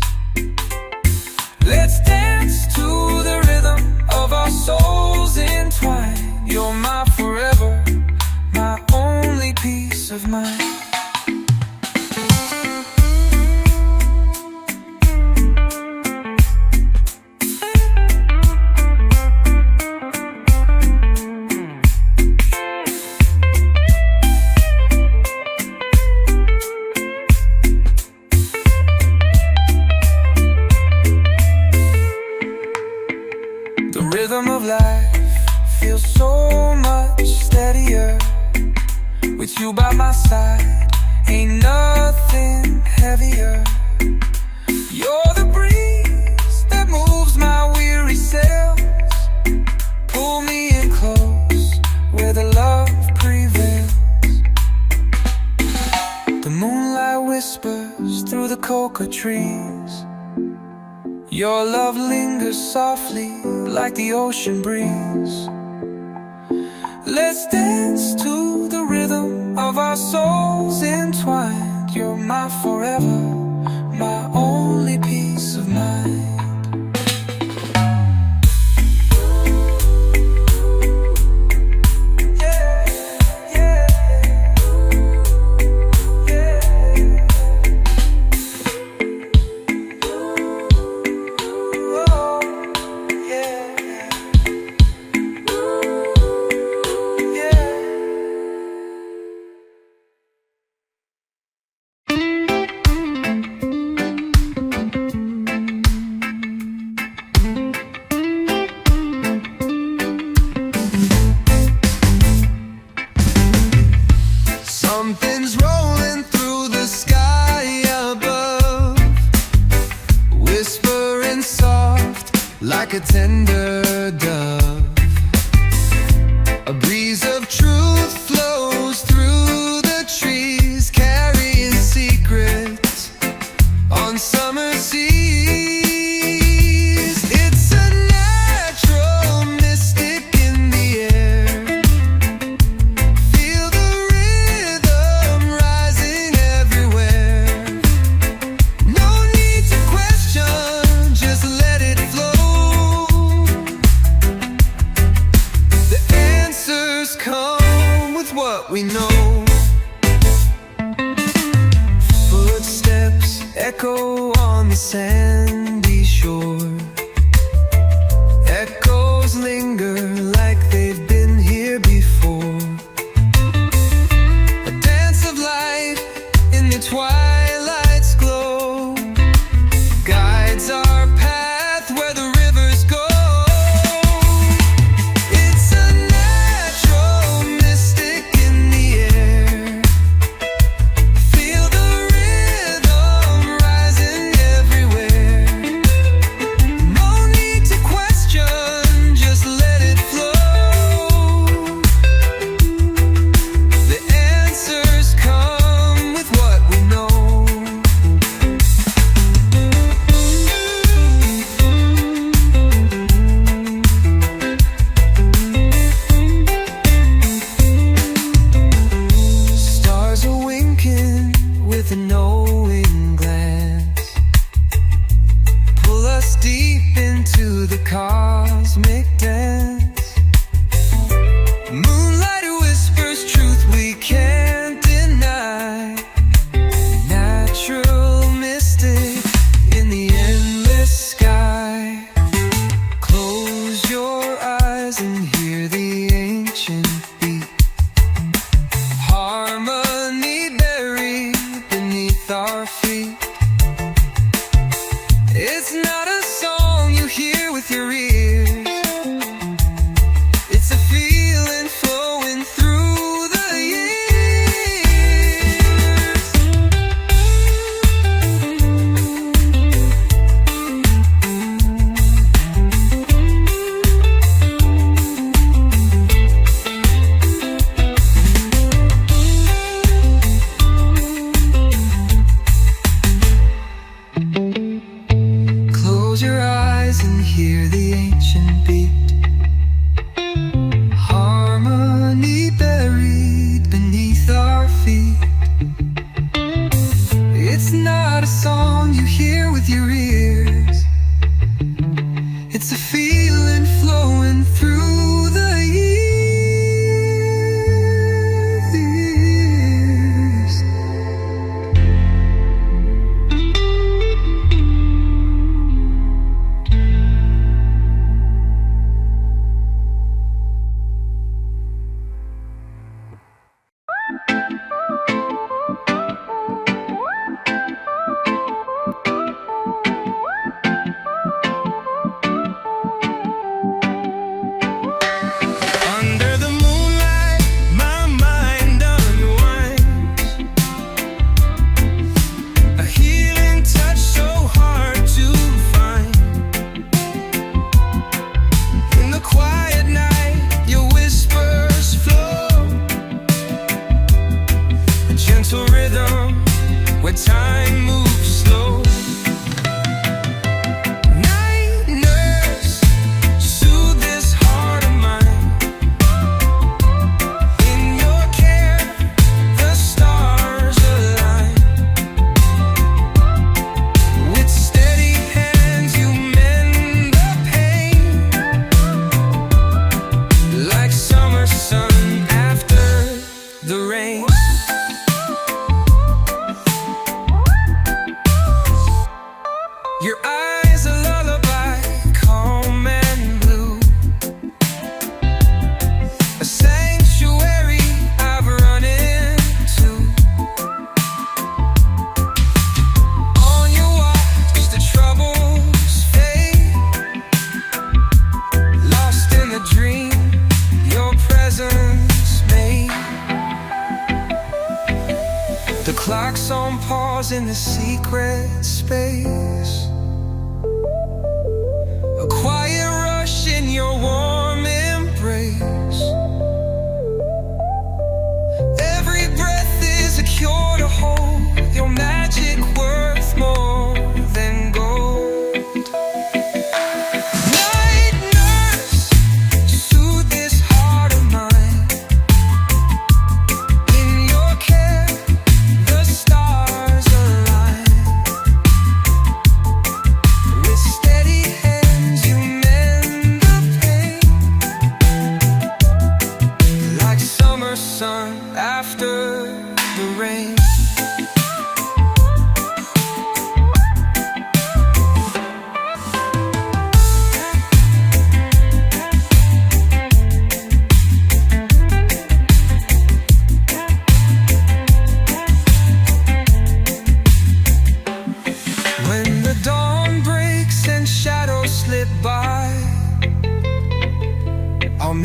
Let's dance to the rhythm of our souls entwined. You're my forever, my only peace of mind. The rhythm of life feels so much steadier. With you by my side, ain't nothing heavier. You're the breeze that moves my weary sails. Pull me in close, where the love prevails. The moonlight whispers through the cocoa trees. Your love lingers softly like the ocean breeze. Let's dance to the rhythm of our souls entwined. You're my forever, my only peace of mind. like a tender dove. A breeze of truth flows through the trees, carrying secrets on summer seas. It's a natural mystic in the air. Feel the rhythm rising everywhere. No need to question, just let it flow. The answers come with what we know. Footsteps echo on the sandy shore. Echoes linger like they've been here before. A dance of life in the twilight's glow guides our path where the rivers go. It's a natural mystic in the air. Feel the rhythm rising everywhere. No need to question, just let it flow. The answers come with what we know. Stars are winking with a knowing glance. Pull us deep into the cosmic dance. Moonlight whispers truth we can't deny. Natural mystic in the endless sky. Close your eyes and hear the ancient beat. Harmony buried beneath our feet. It's not a song you hear with your ears. It's a feeling flowing through the years. Close your eyes and hear the ancient beat. Harmony buried beneath our feet. It's not a song you hear with your ears. It's a feeling flowing through the years. Under the moonlight, my mind unwinds. A healing touch so hard to find. In the quiet night, your whispers flow. A gentle rhythm where time moves slow. Night nurse, soothe this heart of mine. In your care, the stars align. With steady hands, you mend the pain. Like summer sun after the rain. Your eyes a lullaby, calm and blue. A sanctuary I've run into. On your watch, the troubles fade. Lost in the dream your presence made. The clock's on pause in the secret space. A quiet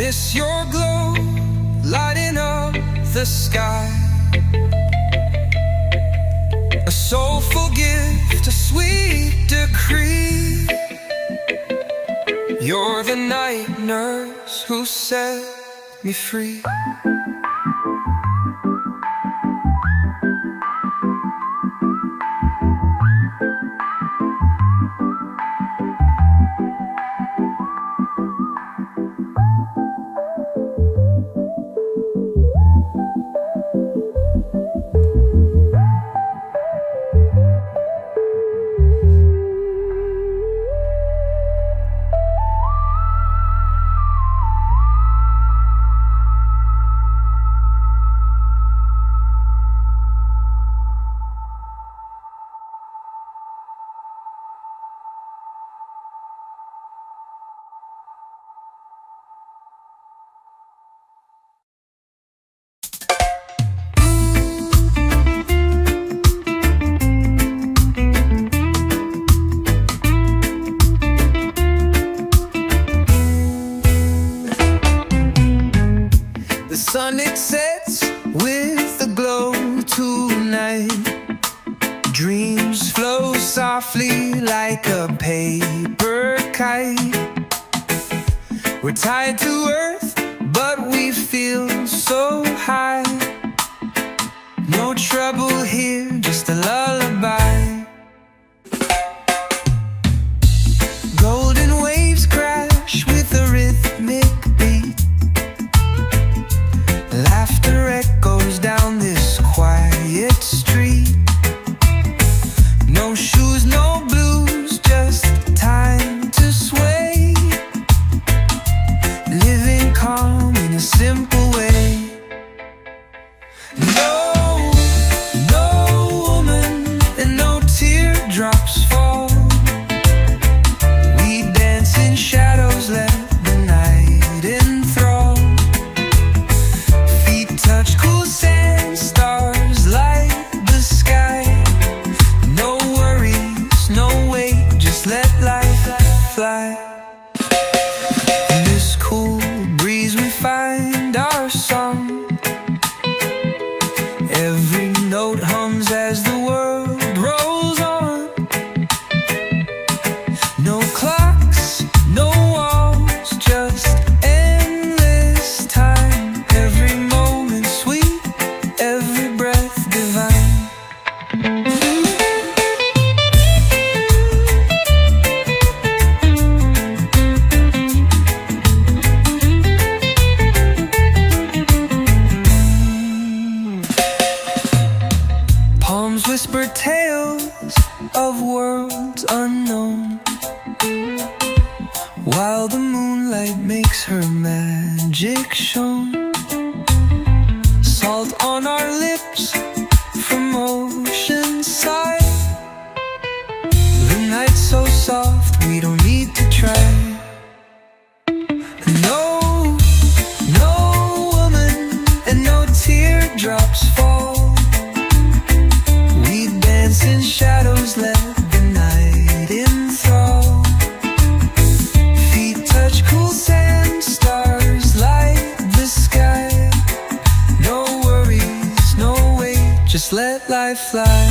miss your glow, lighting up the sky. A soulful gift, a sweet decree. You're the night nurse who set me free. The sun, it sets with the glow tonight. Dreams flow softly like a paper kite. We're tied to earth, but we feel so high. No trouble here, just a lullaby. Golden waves crash with a rhythmic beat. Laughter echoes down this quiet street. No shoes, no blues, just time to sway. Living calm in a simple way. No woman and no teardrops fall. We dance in shadows, let the night enthrall. Feet touch cool sand, stars light the sky. No worries, no weight, just let life fly. In this cool breeze we find our song. Every note hums as the world rolls on. No clocks, no walls, just endless time. Every moment sweet, every breath divine. Palms whisper tales of worlds unknown, while the moonlight makes her magic shown. Salt on our lips from ocean side. The night's so soft we don't need to try. No woman and no teardrops fall. We dance in shadows, let the night enthrall. Feet touch cool sand, stars light the sky. No worries, no weight, just let life fly.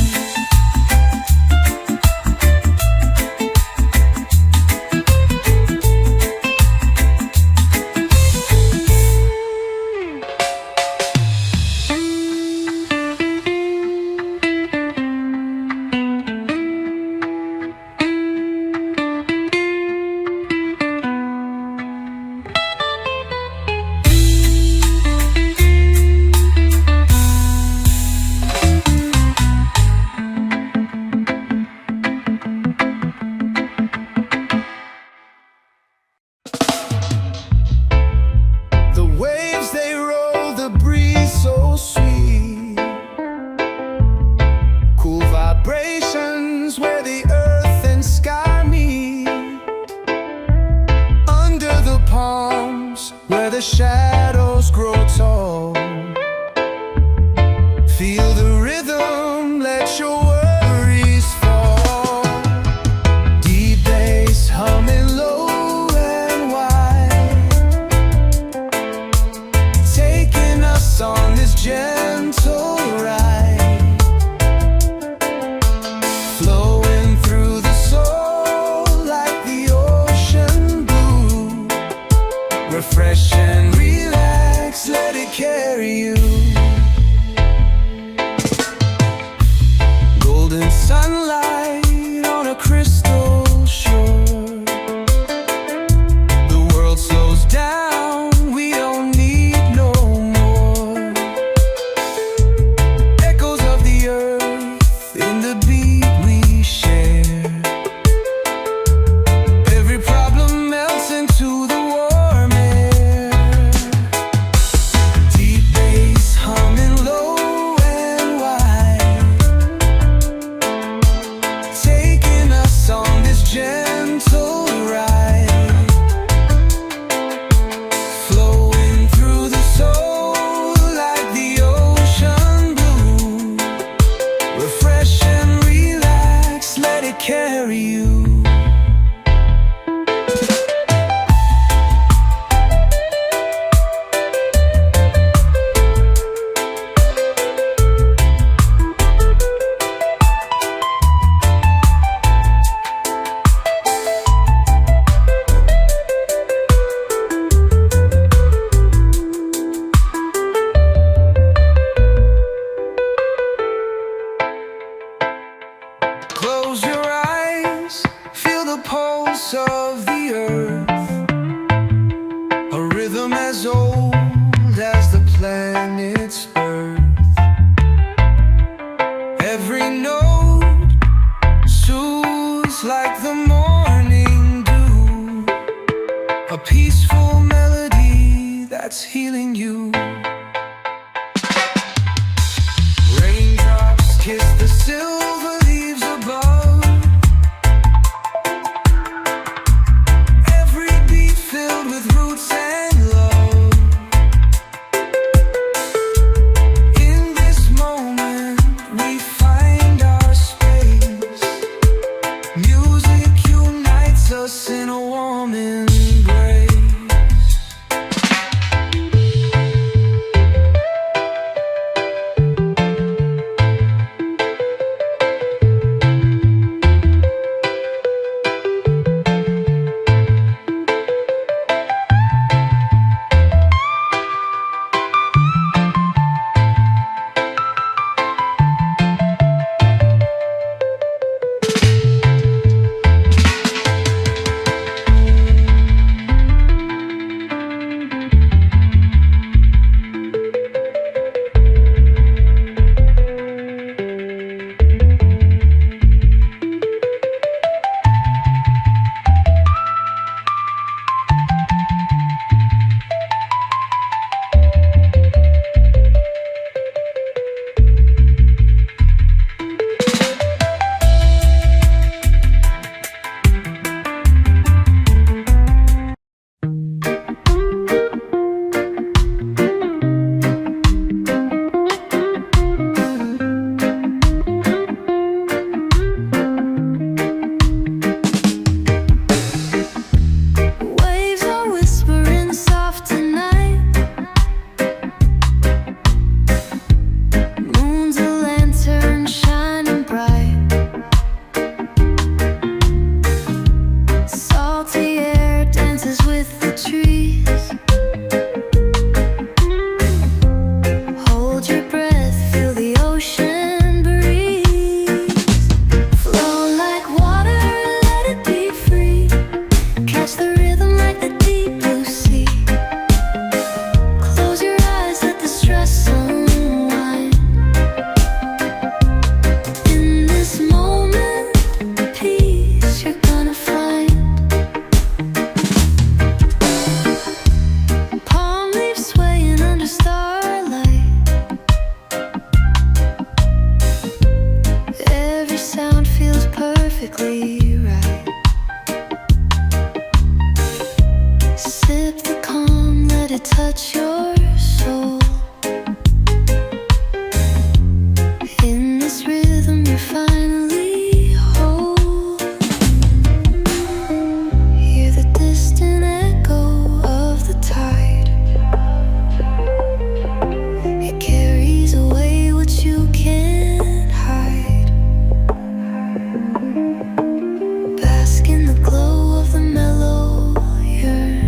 The waves they roll, the breeze so sweet. Cool vibrations where the earth and sky meet. Under the palms where the shadows grow tall. Feel the rhythm, let your worries fall. Deep bass humming low and wide. Refresh and relax, let it carry you. Golden sunlight on a crystal shore. The world slows down, we don't need no more. Echoes of the earth in the beat we share. Every problem melts into the warm air. Deep bass humming low and wide, taking us on this gentle ride, flowing through the soul like the ocean blue. Refresh and relax, let it carry you. Close your eyes, feel the pulse of the earth, a rhythm as old as the planet's birth. Every note soothes like the morning dew, a peaceful melody that's healing you. Raindrops kiss the silver leaves above, every beat filled with roots and love. In this moment we find our space. Music unites us in a warm embrace. Waves are whispering soft tonight. Moon's a lantern shining bright. Salty air dances with the trees. Hold your breath, feel the ocean breeze. Flow like water, let it be free. Catch the rhythm like the deep blue sea. Close your eyes, let the stress unwind. In this moment, peace you're gonna find. Palm leaves swaying under starlight. Every sound feels perfectly right. Sip the calm, let it touch your soul. In this rhythm you're finally whole. Hear the distant echo of the tide. It carries away what you can't hide. Bask in the glow of the mellow yearn.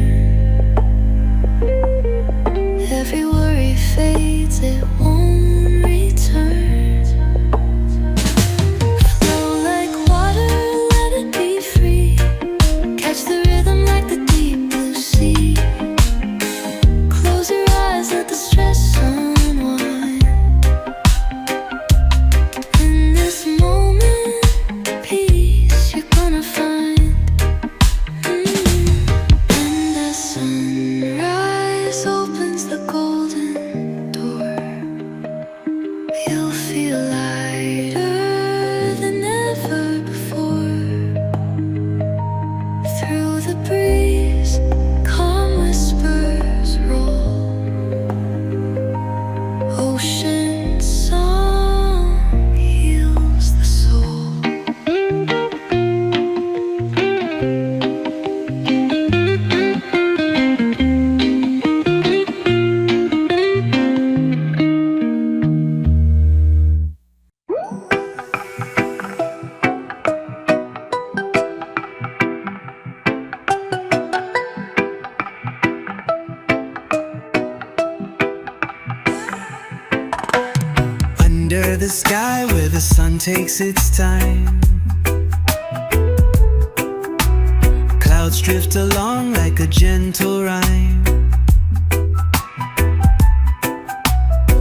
Under the sky where the sun takes its time, clouds drift along like a gentle rhyme.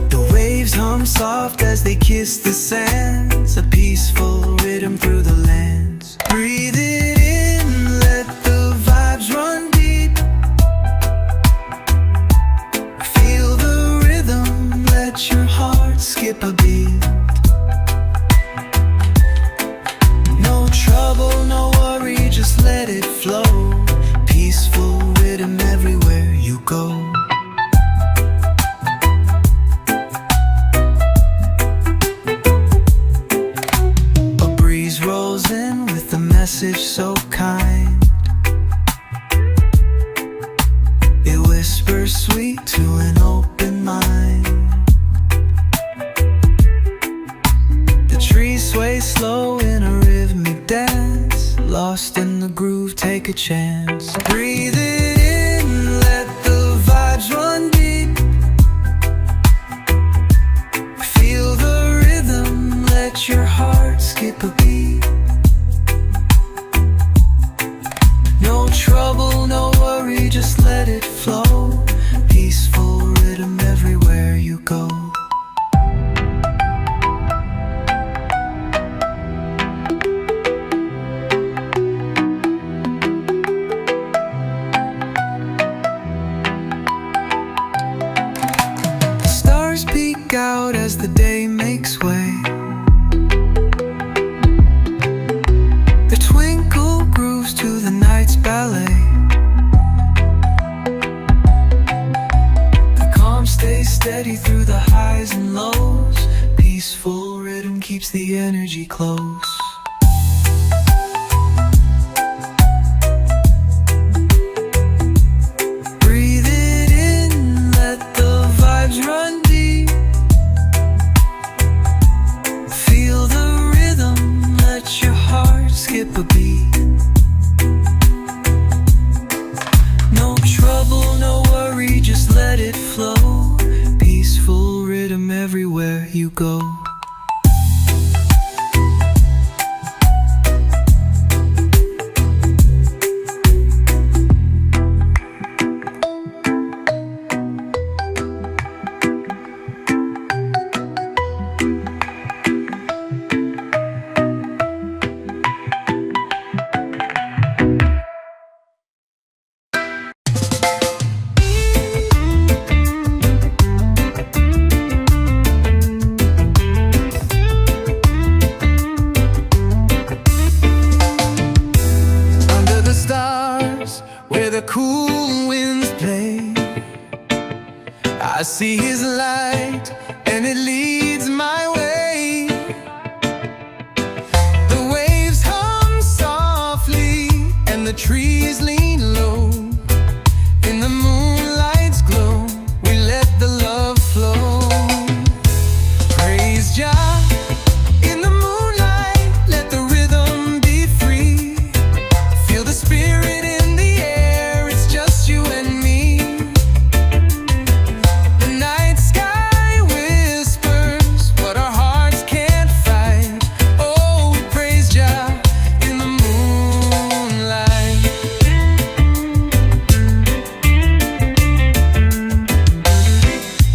The waves hum soft as they kiss the sands, a peaceful rhythm through the lands. Breathe it in, let the vibes run deep. Feel the rhythm, let your heart skip a beat. No trouble, no worry, just let it flow. Peaceful rhythm everywhere you go. A breeze rolls in with a message so kind. It whispers sweet to an open mind. The trees sway slow in a rhythmic dance. Lost in the groove, take a chance. Breathe it in, let the vibes run deep. Feel the rhythm, let your heart skip a beat. No trouble, no worry, just let it flow. Peaceful rhythm everywhere you go. Stars peek out as the day makes way. The twinkle grooves to the night's ballet. The calm stays steady through the highs and lows. Peaceful rhythm keeps the energy close. Breathe it in, let the vibes run deep. Feel the rhythm, let your heart skip a beat. No trouble, no worry, just let it flow. Peaceful rhythm everywhere you go. Under the stars where the cool winds play, I see his light and it leads my way. The waves hum softly and the trees lean low. In the moonlight's glow, we let the love flow. Praise Jah. In the moonlight, let the rhythm be free. Feel the spirit in the air, it's just you and me. The night sky whispers what our hearts can't fight. Oh, we praise Jah in the moonlight.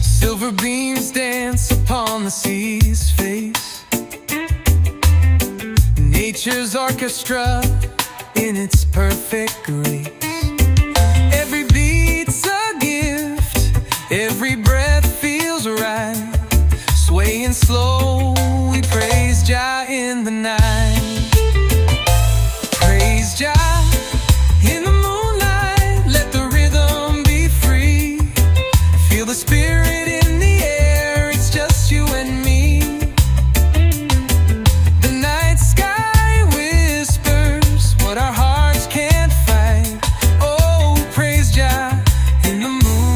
Silver beams dance upon the sea's face. Nature's orchestra in its perfect grace. Every beat's a gift, every breath feels right. Swaying slow, we praise Jah in the night. Praise Jah in the moonlight, let the rhythm be free. Feel the spirit in the air, it's just you and me. The night sky whispers what our hearts can't fight. Oh, we praise Jah in the moonlight.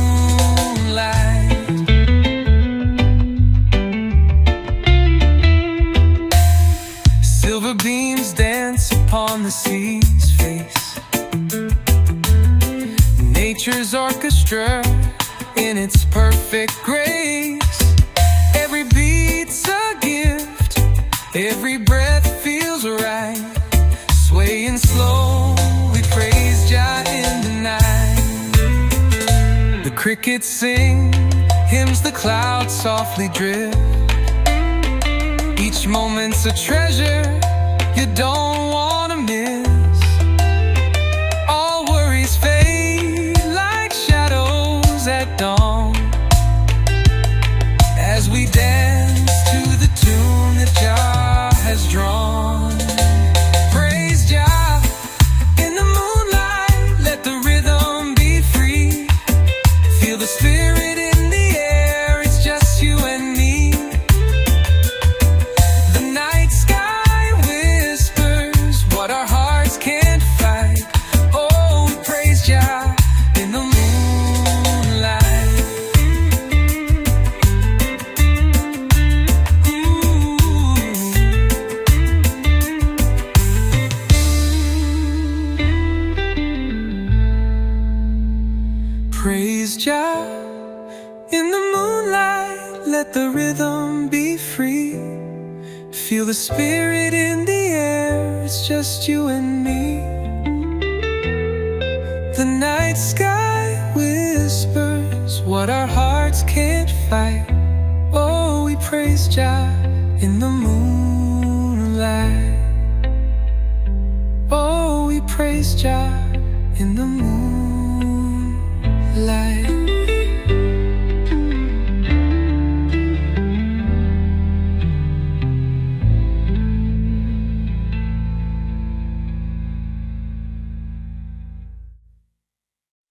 Silver beams dance upon the sea's face. Nature's orchestra in its perfect grace. Every beat's a gift, Every breath feels right, swaying slow, we praise Jah in the night. The crickets sing, hymns the clouds softly drift. Each moment's a treasure you don't wanna miss. All worries fade like shadows at dawn, as we dance to the tune that Jah has drawn. Praise Jah in the moonlight, let the rhythm be free. Feel the spirit in the air, it's just you and me. The night sky whispers what our hearts can't fight. Oh, we praise Jah in the moonlight. Praise Jah in the moonlight, let the rhythm be free. Feel the spirit in the air, it's just you and me. The night sky whispers what our hearts can't fight. Oh, we praise Jah in the moonlight. Oh, we praise Jah in the moonlight.